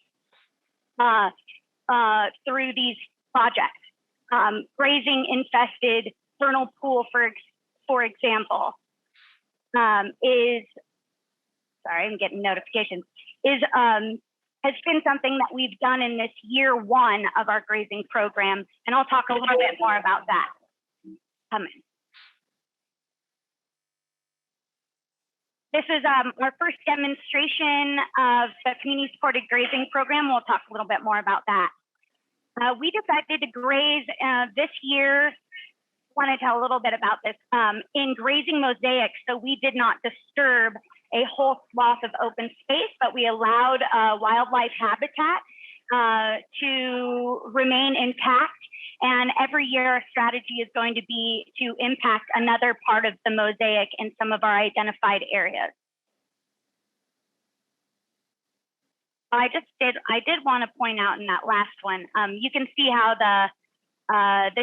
through these projects. Grazing infested vernal pool, for example, is, sorry, I'm getting notifications, is an has been something that we've done in this year 1 of our grazing program. And I'll talk a little bit more about that coming. This is our first demonstration of the community supported grazing program. We'll talk a little bit more about that. We decided to graze this year. Want to tell a little bit about this in grazing mosaics. So we did not disturb a whole swath of open space, but we allowed wildlife habitat to remain intact. And every year our strategy is going to be to impact another part of the mosaic in some of our identified areas. I did want to point out in that last one, you can see how the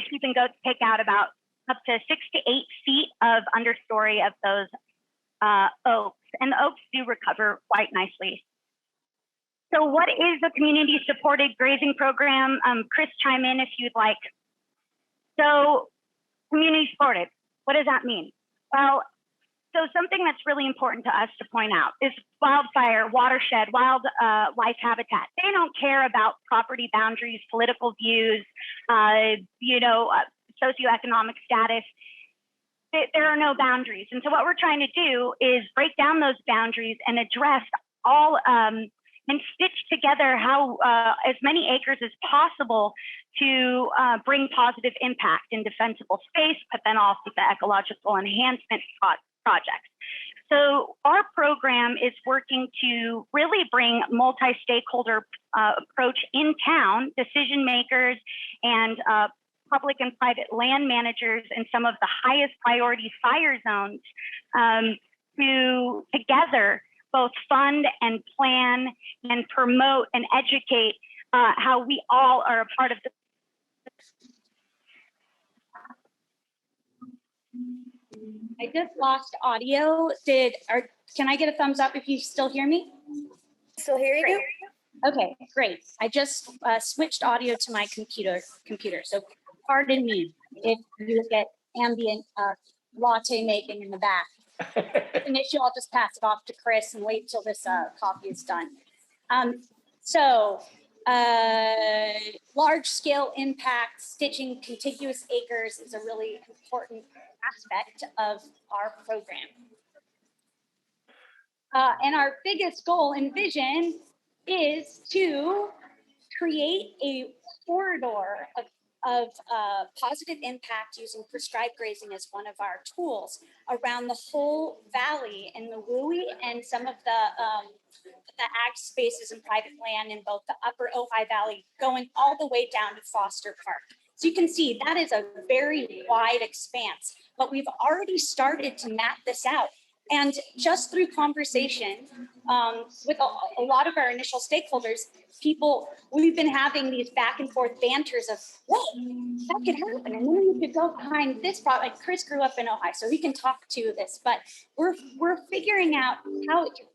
sheep and goats take out about up to 6 to 8 feet of understory of those oaks, and the oaks do recover quite nicely. So what is the community supported grazing program? Chris, chime in if you'd like. So community supported, what does that mean? Well, so something that's really important to us to point out is wildfire, watershed, wildlife habitat. They don't care about property boundaries, political views, socioeconomic status. There are no boundaries. And so what we're trying to do is break down those boundaries and address all and stitch together how as many acres as possible to bring positive impact in defensible space, but then also the ecological enhancement projects. So our program is working to really bring multi-stakeholder approach in town, decision makers and public and private land managers in some of the highest priority fire zones to together both fund and plan and promote and educate how we all are a part of the. I just lost audio. Can I get a thumbs up if you still hear me? Still hear you? Okay, great. I just switched audio to my computer. So pardon me if you get ambient latte making in the back. An issue, I'll just pass it off to Chris and wait till this coffee is done. Large scale impact, stitching contiguous acres is a really important aspect of our program. And our biggest goal and vision is to create a corridor of positive impact using prescribed grazing as one of our tools around the whole valley in the Wooey and some of the ag spaces and private land in both the upper Ojai Valley going all the way down to Foster Park. So you can see that is a very wide expanse, but we've already started to map this out. And just through conversation with a lot of our initial stakeholders, we've been having these back and forth banters of, wait, that could happen. And then we could go behind this product. Like Chris grew up in Ojai, so he can talk to this, but we're figuring out how it can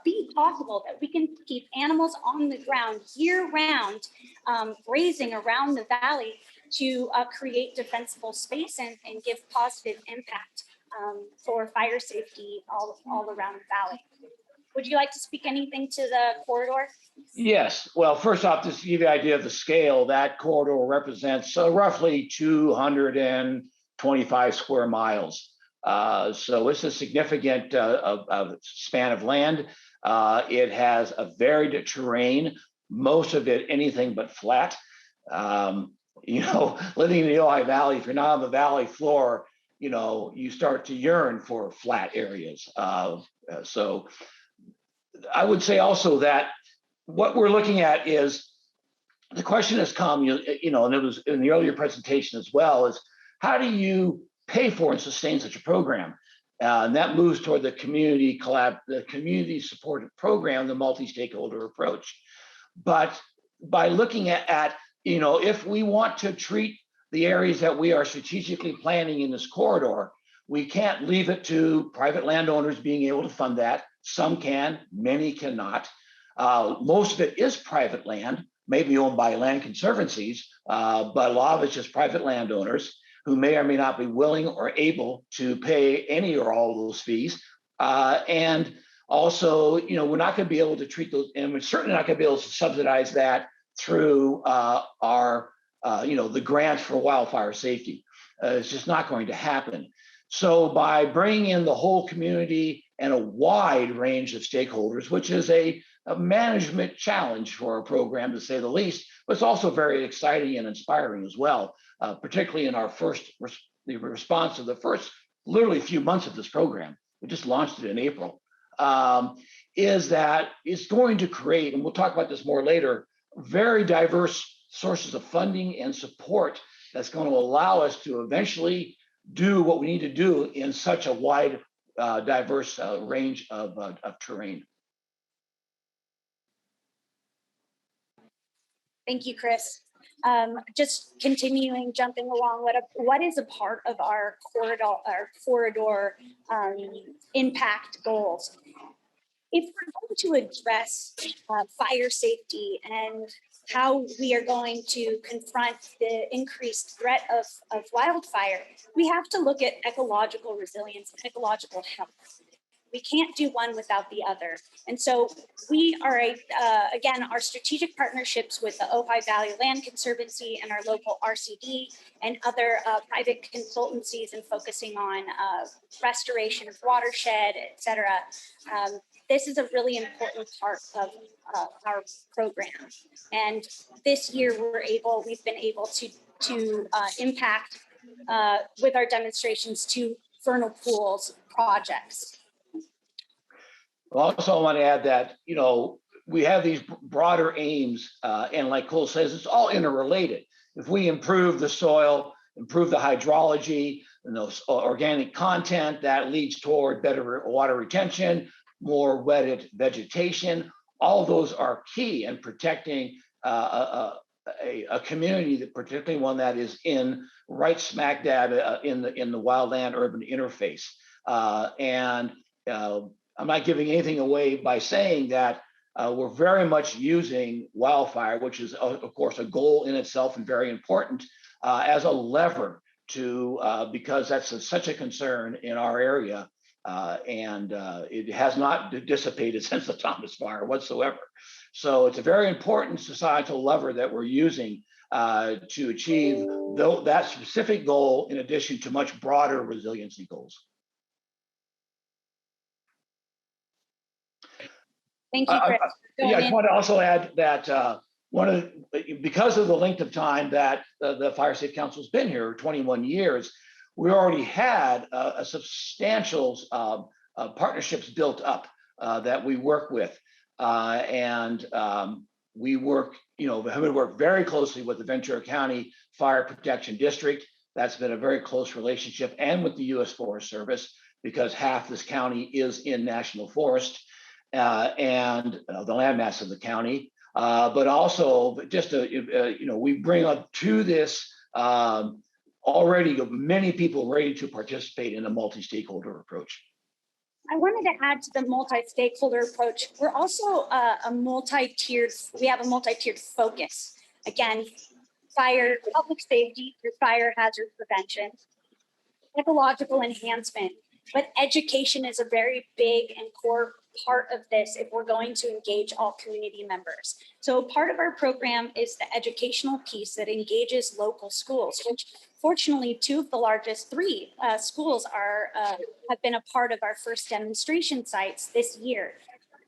be possible that we can keep animals on the ground year round, grazing around the valley to create defensible space and give positive impact for fire safety all around the valley. Would you like to speak anything to the corridor? Yes. Well, first off, just to give you an idea of the scale, that corridor represents roughly 225 square miles. So it's a significant span of land. It has a varied terrain, most of it anything but flat. Living in the Ojai Valley, if you're not on the valley floor, you start to yearn for flat areas. So I would say also that what we're looking at is the question has come, and it was in the earlier presentation as well, is how do you pay for and sustain such a program? And that moves toward the community supported program, the multi-stakeholder approach. But by looking at if we want to treat the areas that we are strategically planning in this corridor, we can't leave it to private landowners being able to fund that. Some can, many cannot. Most of it is private land, maybe owned by land conservancies, but a lot of it's just private landowners who may or may not be willing or able to pay any or all of those fees. And Also, we're not going to be able to treat those, and we're certainly not going to be able to subsidize that through our, the grants for wildfire safety. It's just not going to happen. So by bringing in the whole community and a wide range of stakeholders, which is a management challenge for our program, to say the least, but it's also very exciting and inspiring as well, particularly in our the response to the first literally few months of this program. We just launched it in April. Is that it's going to create, and we'll talk about this more later, very diverse sources of funding and support that's going to allow us to eventually do what we need to do in such a wide, diverse range of terrain. Thank you, Chris. Just continuing, jumping along, what is a part of our corridor impact goals? If we're going to address fire safety and how we are going to confront the increased threat of wildfire, we have to look at ecological resilience and ecological health. We can't do one without the other. And so we are, again, our strategic partnerships with the Ojai Valley Land Conservancy and our local RCD and other private consultancies and focusing on restoration of watershed, et cetera. This is a really important part of our program. And this year we've been able to impact with our demonstrations to vernal pools projects. Also, I want to add that, we have these broader aims, and like Cole says, it's all interrelated. If we improve the soil, improve the hydrology, and those organic content, that leads toward better water retention, more wetted vegetation. All those are key in protecting a community, that particularly one that is in right smack dab in the wildland-urban interface. I'm not giving anything away by saying that we're very much using wildfire, which is, of course, a goal in itself and very important, as a lever to, because that's such a concern in our area, and it has not dissipated since the Thomas Fire whatsoever. So it's a very important societal lever that we're using to achieve that specific goal, in addition to much broader resiliency goals. Thank you, Chris. I just want to also add that because of the length of time that the Fire Safe Council has been here, 21 years, we already had a substantial partnerships built up that we work with, and we work, we work very closely with the Ventura County Fire Protection District. That's been a very close relationship, and with the U.S. Forest Service, because half this county is in national forest. And the landmass of the county, but also just we bring up to this already many people ready to participate in a multi-stakeholder approach. I wanted to add to the multi-stakeholder approach. We're also a multi-tiered. We have a multi-tiered focus. Again, fire, public safety through fire hazard prevention, ecological enhancement, but education is a very big and core part of this if we're going to engage all community members. So part of our program is the educational piece that engages local schools, which fortunately 2 of the largest 3 schools have been a part of our first demonstration sites this year.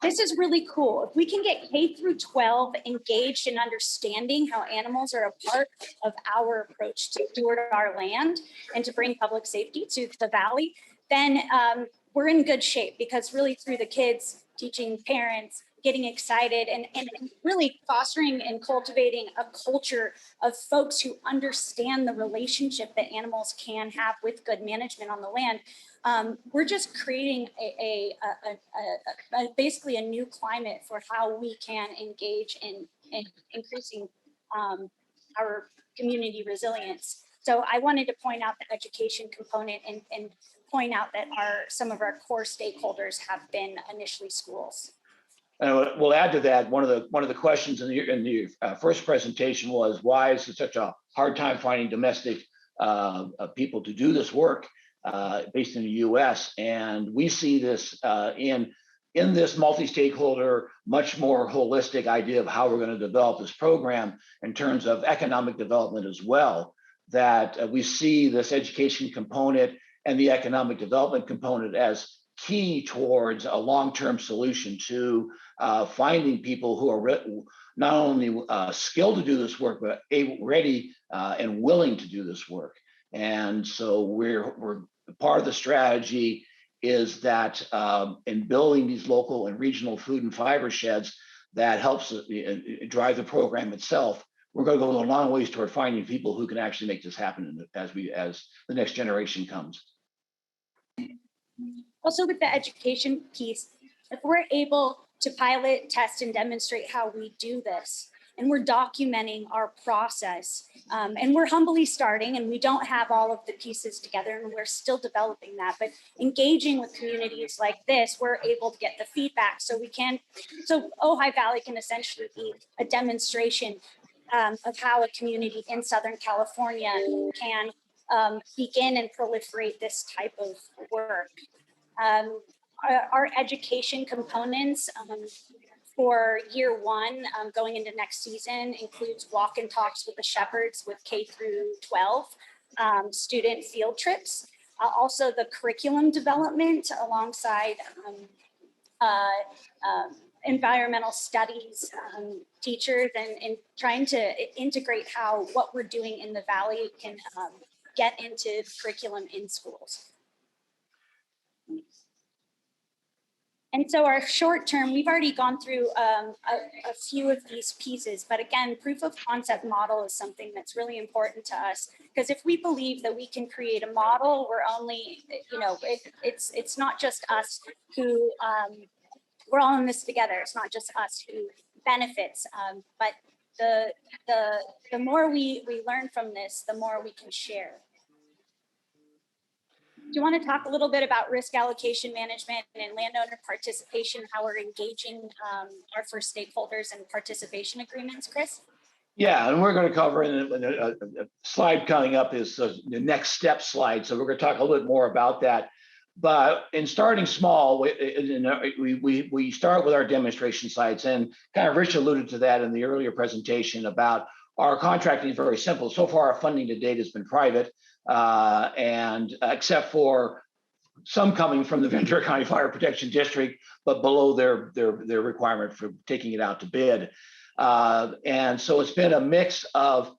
This is really cool. If we can get K through 12 engaged in understanding how animals are a part of our approach to steward our land and to bring public safety to the valley, then we're in good shape, because really through the kids, teaching parents, getting excited, and really fostering and cultivating a culture of folks who understand the relationship that animals can have with good management on the land. We're just creating basically a new climate for how we can engage in increasing our community resilience. So I wanted to point out the education component and point out that some of our core stakeholders have been initially schools. And we'll add to that, one of the questions in the first presentation was, why is it such a hard time finding domestic people to do this work based in the U.S.? And we see this in in this multi-stakeholder, much more holistic idea of how we're going to develop this program in terms of economic development as well, that we see this education component and the economic development component as key towards a long-term solution to finding people who are not only skilled to do this work, but ready and willing to do this work. And so we're part of the strategy is that in building these local and regional food and fiber sheds that helps drive the program itself, we're going to go a long ways toward finding people who can actually make this happen as the next generation comes. Also with the education piece, if we're able to pilot, test, and demonstrate how we do this, and we're documenting our process, and we're humbly starting, and we don't have all of the pieces together, and we're still developing that, but engaging with communities like this, we're able to get the feedback so Ojai Valley can essentially be a demonstration of how a community in Southern California can begin and proliferate this type of work. Our education components for year one going into next season includes walk and talks with the shepherds with K through 12 student field trips. Also the curriculum development alongside environmental studies teachers and trying to integrate how what we're doing in the Valley can get into curriculum in schools. And so our short term, we've already gone through a few of these pieces, but again, proof of concept model is something that's really important to us, because if we believe that we can create a model, we're only, it's not just us who, we're all in this together. It's not just us who benefits, but the more we learn from this, the more we can share. Do you want to talk a little bit about risk allocation management and landowner participation, how we're engaging our first stakeholders and participation agreements, Chris? Yeah, and we're going to cover in a slide coming up is the next step slide. So we're going to talk a little bit more about that. But in starting small, we start with our demonstration sites, and kind of Rich alluded to that in the earlier presentation about our contracting is very simple. So far, our funding to date has been private, and except for some coming from the Ventura County Fire Protection District, but below their requirement for taking it out to bid. And so it's been a mix of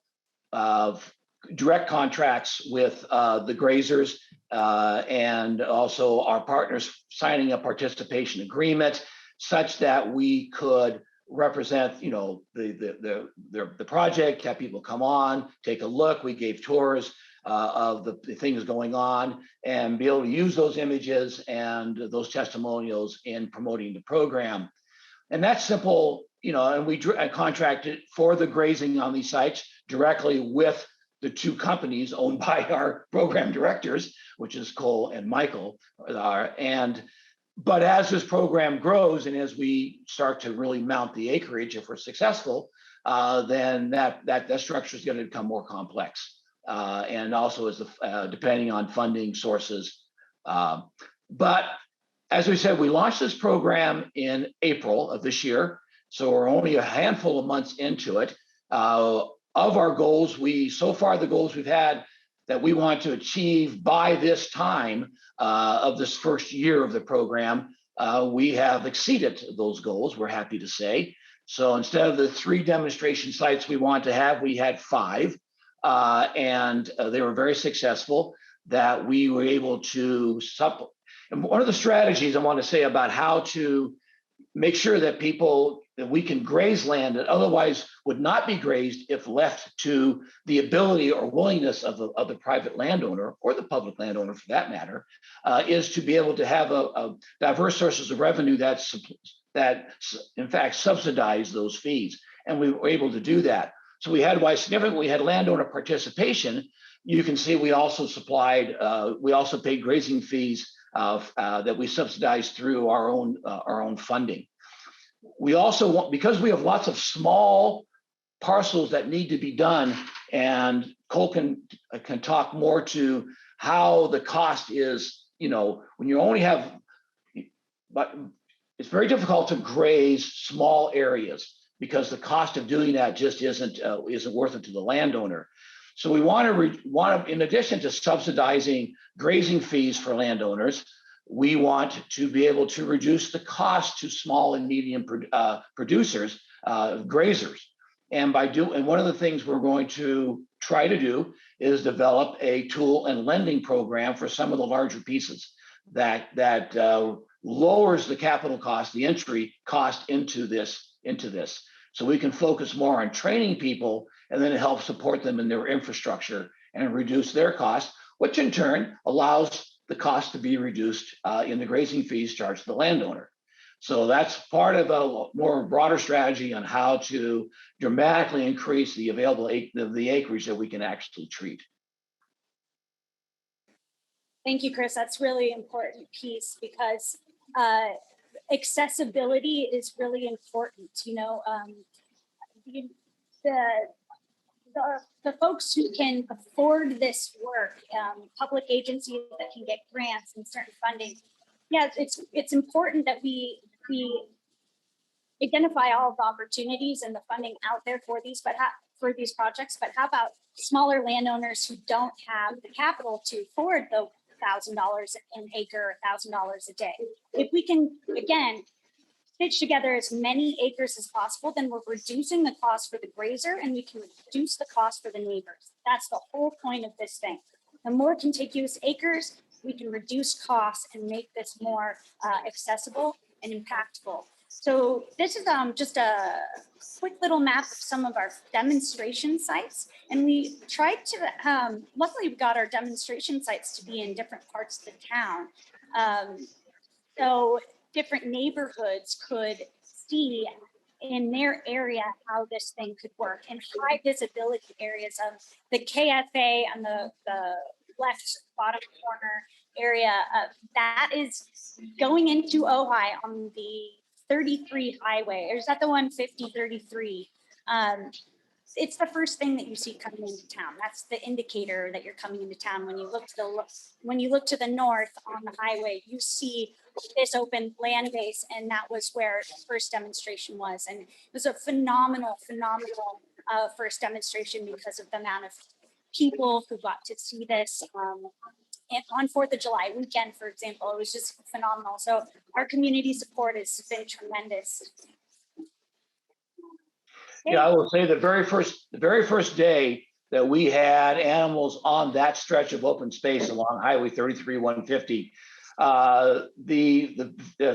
direct contracts with the grazers and also our partners signing a participation agreement such that we could represent, the project, have people come on, take a look. We gave tours of the things going on and be able to use those images and those testimonials in promoting the program. And that's simple, and we contracted for the grazing on these sites directly with the two companies owned by our program directors, which is Cole and Michael. But as this program grows and as we start to really mount the acreage, if we're successful, then that structure is going to become more complex. And also as depending on funding sources. But as we said, we launched this program in April of this year. So we're only a handful of months into it. Of our goals, so far the goals we've had that we want to achieve by this time of this first year of the program, we have exceeded those goals, we're happy to say. So instead of the 3 demonstration sites we want to have, we had 5, and they were very successful that we were able to supplement. And one of the strategies I want to say about how to make sure that we can graze land that otherwise would not be grazed if left to the ability or willingness of the private landowner or the public landowner for that matter, is to be able to have a diverse sources of revenue that in fact subsidize those fees. And we were able to do that. So we had landowner participation. You can see we also paid grazing fees that we subsidized through our own funding. We also want, because we have lots of small parcels that need to be done, and Cole can talk more to how the cost is, when you only have, but it's very difficult to graze small areas because the cost of doing that just isn't worth it to the landowner. So we want to, in addition to subsidizing grazing fees for landowners, we want to be able to reduce the cost to small and medium producers, grazers. And one of the things we're going to try to do is develop a tool and lending program for some of the larger pieces that lowers the capital cost, the entry cost into this. So we can focus more on training people, and then it helps support them in their infrastructure and reduce their costs, which in turn allows the cost to be reduced in the grazing fees charged to the landowner. So that's part of a more broader strategy on how to dramatically increase the available the acreage that we can actually treat. Thank you, Chris. That's really important piece because accessibility is really important. You know, the folks who can afford this work, public agencies that can get grants and certain funding. Yeah, it's important that we identify all of the opportunities and the funding out there for these, for these projects. But how about smaller landowners who don't have the capital to afford the $1,000 an acre, $1,000 a day? If we can, again, stitch together as many acres as possible, then we're reducing the cost for the grazer and we can reduce the cost for the neighbors. That's the whole point of this thing. The more contiguous acres, we can reduce costs and make this more accessible and impactful. So this is just a quick little map of some of our demonstration sites. And we tried to, luckily we got our demonstration sites to be in different parts of the town. So different neighborhoods could see in their area how this thing could work, and high visibility areas of the KFA on the left bottom corner area. That is going into Ojai on the 33 highway, or is that the one 5033? It's the first thing that you see coming into town. That's the indicator that you're coming into town. When you look to the north on the highway, you see this open land base, and that was where the first demonstration was. And it was a phenomenal first demonstration because of the amount of people who got to see this. On 4th of July weekend, for example, it was just phenomenal. So our community support has been tremendous. Yeah, I will say the very first day that we had animals on that stretch of open space along Highway 33 150,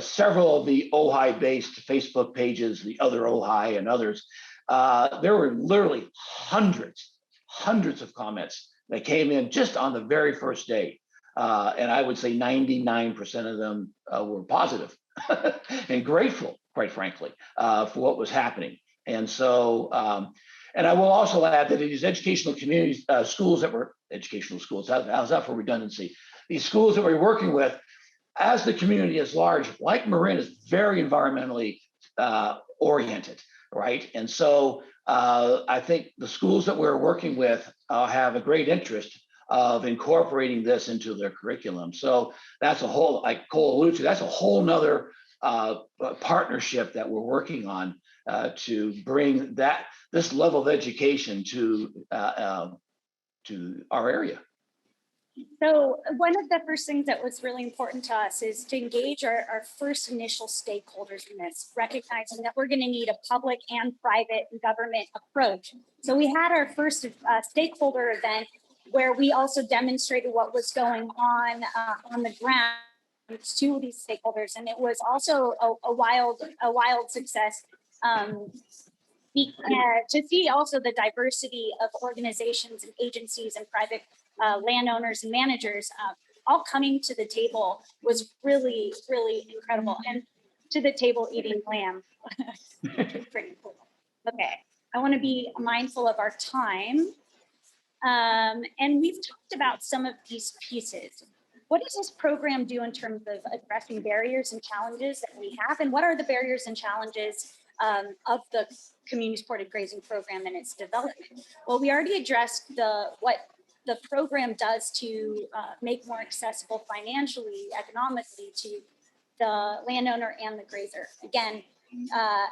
several of the Ojai-based Facebook pages, the other Ojai and others, there were literally hundreds of comments that came in just on the very first day. And I would say 99% of them were positive and grateful, quite frankly, for what was happening. And so, and I will also add that these educational communities, schools that were educational schools, how's that for redundancy? These schools that we're working with, as the community is large, like Marin, is very environmentally oriented, right? And so I think the schools that we're working with have a great interest of incorporating this into their curriculum. So that's a whole, like Cole alluded to, that's a whole nother partnership that we're working on to bring this level of education to our area. So one of the first things that was really important to us is to engage our first initial stakeholders in this, recognizing that we're going to need a public and private government approach. So we had our first stakeholder event where we also demonstrated what was going on the ground to these stakeholders, and it was also a wild success. To see also the diversity of organizations and agencies and private landowners and managers all coming to the table was really, really incredible. And to the table eating lamb. Pretty cool. Okay, I want to be mindful of our time. And we've talked about some of these pieces. What does this program do in terms of addressing barriers and challenges that we have? And what are the barriers and challenges of the community supported grazing program and its development? Well, we already addressed what the program does to make more accessible financially, economically to the landowner and the grazer. Again,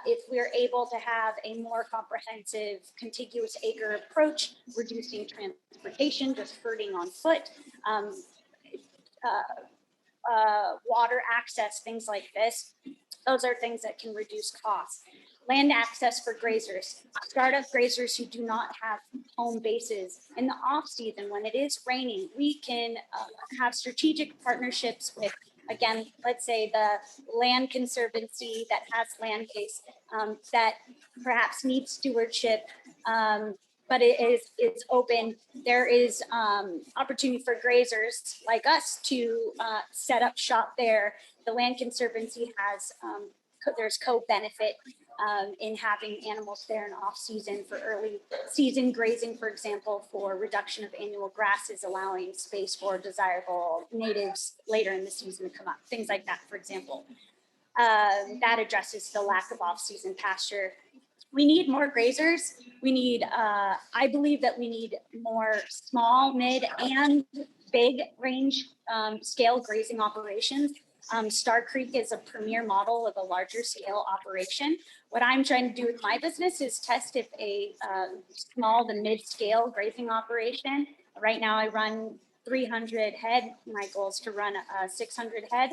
if we're able to have a more comprehensive contiguous acre approach, reducing transportation, just herding on foot, water access, things like this, those are things that can reduce costs. Land access for grazers, startup grazers who do not have home bases. In the off season, when it is raining, we can have strategic partnerships with, again, let's say the land conservancy that has land base that perhaps needs stewardship, but it's open. There is opportunity for grazers like us to set up shop there. The land conservancy has, there's co-benefit in having animals there in off season for early season grazing, for example, for reduction of annual grasses, allowing space for desirable natives later in the season to come up, things like that, for example. That addresses the lack of off-season pasture. We need more grazers. We need, I believe that we need more small, mid, and big range scale grazing operations. Star Creek is a premier model of a larger scale operation. What I'm trying to do with my business is test if a small to mid scale grazing operation, right now I run 300 head, my goal is to run 600 head,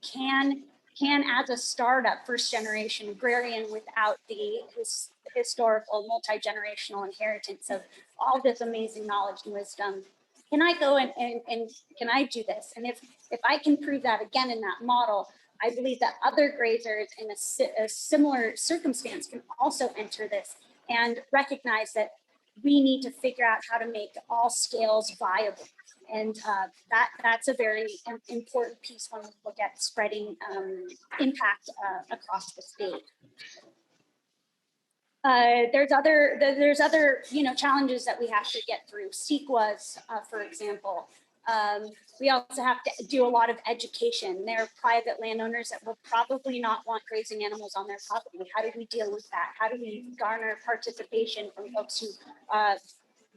can as a startup, first generation agrarian without the historical multi-generational inheritance of all this amazing knowledge and wisdom, can I go and can I do this? And if I can prove that again in that model, I believe that other grazers in a similar circumstance can also enter this and recognize that we need to figure out how to make all scales viable. And that's a very important piece when we look at spreading impact across the state. There's other challenges that we have to get through. CEQAs, for example. We also have to do a lot of education. There are private landowners that will probably not want grazing animals on their property. How do we deal with that? How do we garner participation from folks who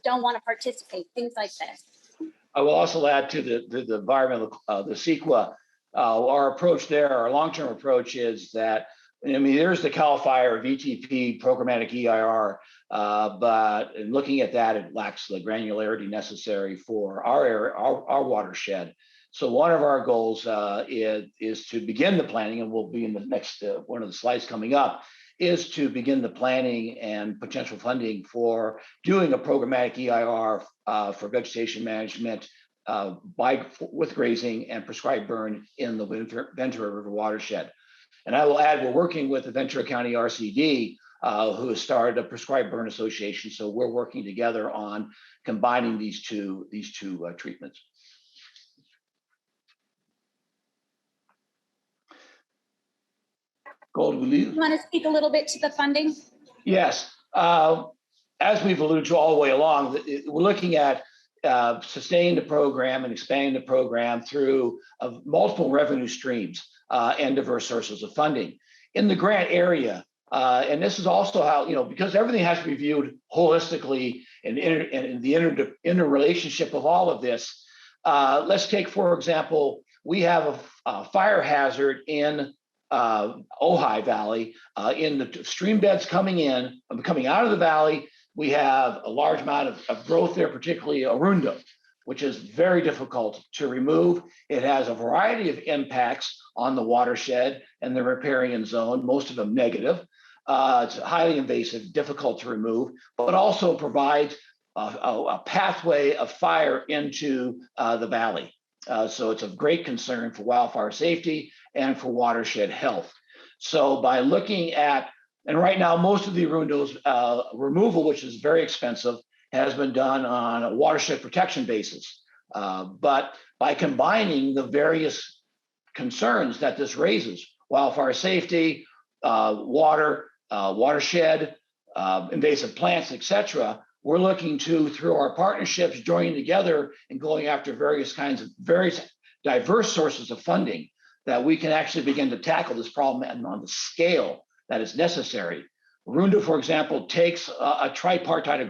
don't want to participate? Things like this. I will also add to the environmental, the CEQA, our approach there, our long-term approach is that, I mean, there's the CAL FIRE VTP programmatic EIR, but in looking at that, it lacks the granularity necessary for our area, our watershed. So one of our goals is to begin the planning, and we'll be in the next one of the slides coming up, is to begin the planning and potential funding for doing a programmatic EIR for vegetation management with grazing and prescribed burn in the Ventura River watershed. And I will add, we're working with the Ventura County RCD, who has started a prescribed burn association. So we're working together on combining these two treatments. Gold, will you want to speak a little bit to the funding? Yes. As we've alluded to all the way along, we're looking at sustaining the program and expanding the program through multiple revenue streams and diverse sources of funding. In the grant area, and this is also how, because everything has to be viewed holistically and the interrelationship of all of this. Let's take, for example, we have a fire hazard in Ojai Valley, in the stream beds coming out of the valley. We have a large amount of growth there, particularly arundo, which is very difficult to remove. It has a variety of impacts on the watershed and the riparian zone, most of them negative. It's highly invasive, difficult to remove, but also provides a pathway of fire into the valley. So it's of great concern for wildfire safety and for watershed health. So by looking at, and right now most of the arundo's removal, which is very expensive, has been done on a watershed protection basis. But by combining the various concerns that this raises, wildfire safety, water, watershed, invasive plants, etc., we're looking to, through our partnerships, joining together and going after various diverse sources of funding, that we can actually begin to tackle this problem on the scale that is necessary. Arundo, for example, takes a tripartite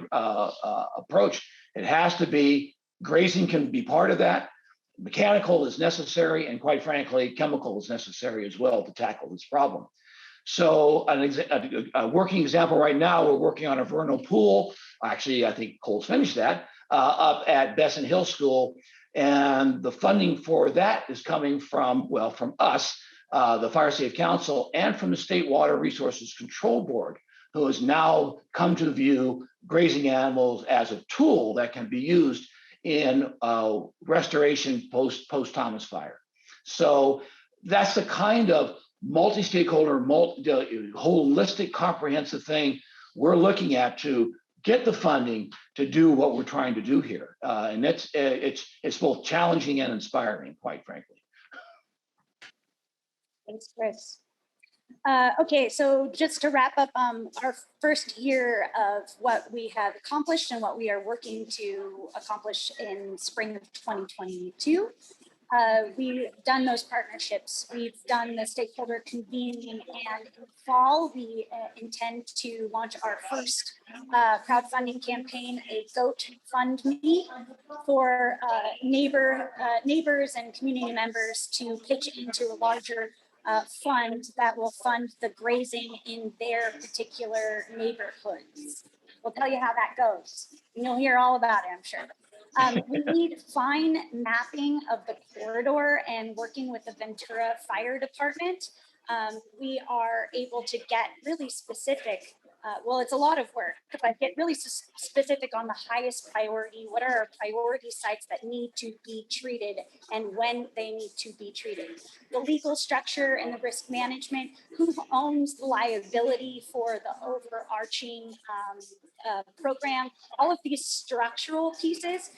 approach. It has to be, grazing can be part of that. mechanical is necessary, and quite frankly, chemical is necessary as well to tackle this problem. So a working example right now, we're working on a vernal pool. Actually, I think Cole's finished that up at Besson Hill School. And the funding for that is coming from, well, from us, the Fire Safe Council, and from the State Water Resources Control Board, who has now come to view grazing animals as a tool that can be used in restoration post-Thomas fire. So that's the kind of multi-stakeholder, holistic, comprehensive thing we're looking at to get the funding to do what we're trying to do here. And it's both challenging and inspiring, quite frankly. Thanks, Chris. Okay, so just to wrap up our first year of what we have accomplished and what we are working to accomplish in spring of 2022. We've done those partnerships. We've done the stakeholder convening, and in fall, we intend to launch our first crowdfunding campaign, a Goat Fund Me, for neighbors and community members to pitch into a larger fund that will fund the grazing in their particular neighborhoods. We'll tell you how that goes. You'll hear all about it, I'm sure. We need fine mapping of the corridor, and working with the Ventura Fire Department, we are able to get really specific. Well, it's a lot of work, but get really specific on the highest priority. What are our priority sites that need to be treated and when they need to be treated? The legal structure and the risk management, who owns the liability for the overarching program, all of these structural pieces,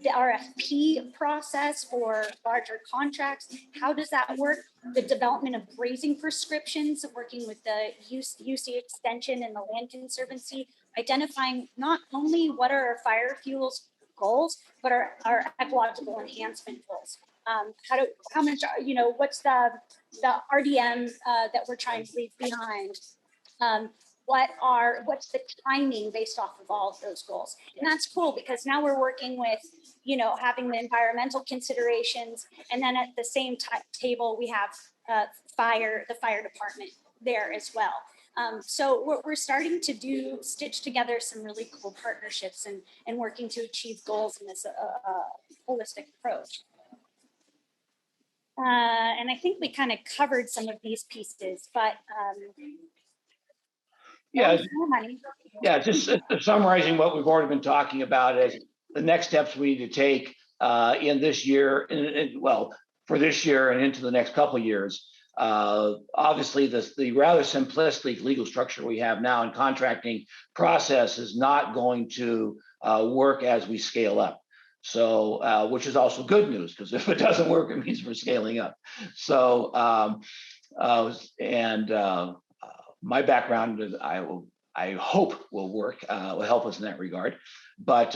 the RFP process for larger contracts, how does that work? The development of grazing prescriptions, working with the UC Extension and the Land Conservancy, identifying not only what are our fire fuels goals, but our ecological enhancement goals. How much, what's the RDM that we're trying to leave behind? What's the timing based off of all of those goals? And that's cool, because now we're working with, having the environmental considerations, and then at the same table we have the fire department there as well. So we're starting to stitch together some really cool partnerships and working to achieve goals in this holistic approach. And I think we kind of covered some of these pieces, but just summarizing what we've already been talking about is the next steps we need to take in this year, for this year and into the next couple of years. Obviously, the rather simplistic legal structure we have now in contracting process is not going to work as we scale up. So, which is also good news, because if it doesn't work, it means we're scaling up. So, my background is I hope will work, will help us in that regard. But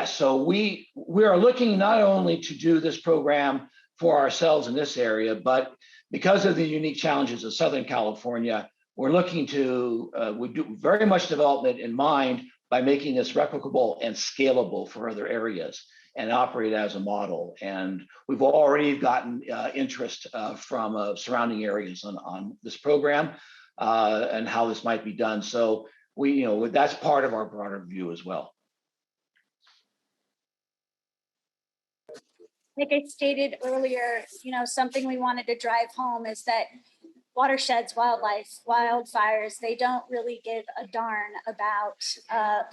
so we are looking not only to do this program for ourselves in this area, but because of the unique challenges of Southern California, we're looking to we do very much development in mind by making this replicable and scalable for other areas and operate as a model. And we've already gotten interest from surrounding areas on this program and how this might be done. So that's part of our broader view as well. Like I stated earlier, something we wanted to drive home is that watersheds, wildlife, wildfires, they don't really give a darn about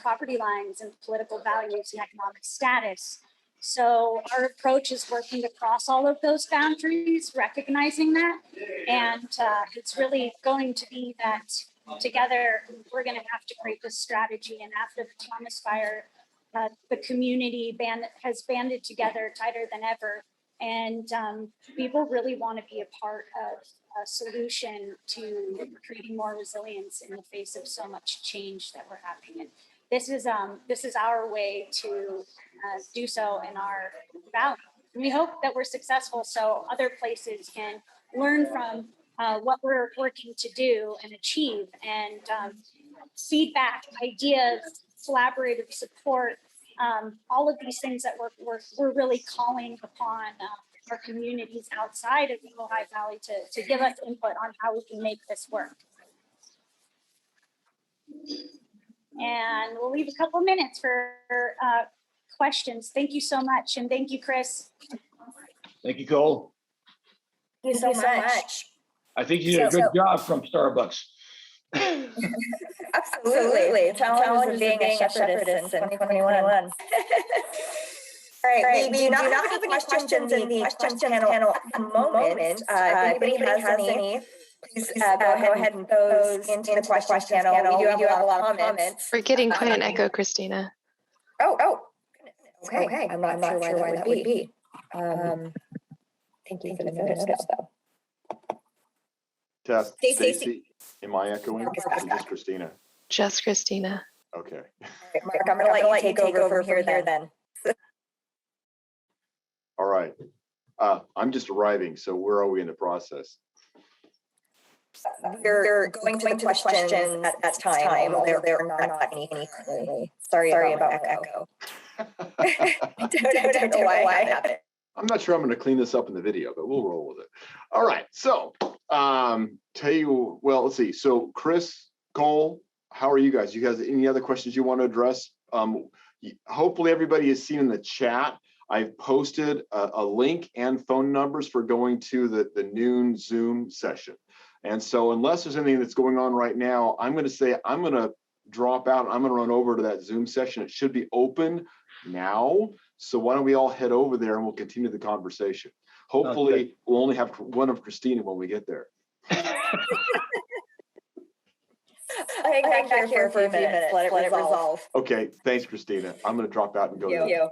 property lines and political values and economic status. So our approach is working to cross all of those boundaries, recognizing that. And it's really going to be that together, we're going to have to create this strategy. And after the Thomas fire, the community has banded together tighter than ever. And people really want to be a part of a solution to creating more resilience in the face of so much change that we're having. And this is our way to do so in our valley. And we hope that we're successful so other places can learn from what we're working to do and achieve, and feedback, ideas, collaborative support, all of these things that we're really calling upon our communities outside of the Ojai Valley to give us input on how we can make this work. And we'll leave a couple minutes for questions. Thank you so much. And thank you, Chris. Thank you, Cole. Thank you so much. I think you did a good job from Starbucks. Absolutely. Challenges of being a shepherdess in 2021. All right, we do not have any questions in the questions panel at the moment. If anybody has any, please go ahead and pose into the questions panel. We do have a lot of comments. We're getting quite an echo, Christina. Oh. Okay. I'm not sure why that would be. Thank you for the notice, though. Test. Stacey. Stacey, am I echoing? Or just Christina? Just Christina. Okay. Mark, I'm going to let you take over from here then. All right. I'm just arriving, so where are we in the process? You're going to the questions at that time. There are not any currently. Sorry about the echo. I don't know why it happened. I'm not sure I'm going to clean this up in the video, but we'll roll with it. All right. So, let's see. So, Chris, Cole, how are you guys? You guys, any other questions you want to address? Hopefully, everybody has seen in the chat. I've posted a link and phone numbers for going to the noon Zoom session. And so, unless there's anything that's going on right now, I'm going to say I'm going to drop out. I'm going to run over to that Zoom session. It should be open now. So why don't we all head over there and we'll continue the conversation. Hopefully we'll only have one of Christina when we get there. Hang back here for a few minutes. Let it resolve. Okay, thanks, Christina. I'm going to drop out and go. Thank you.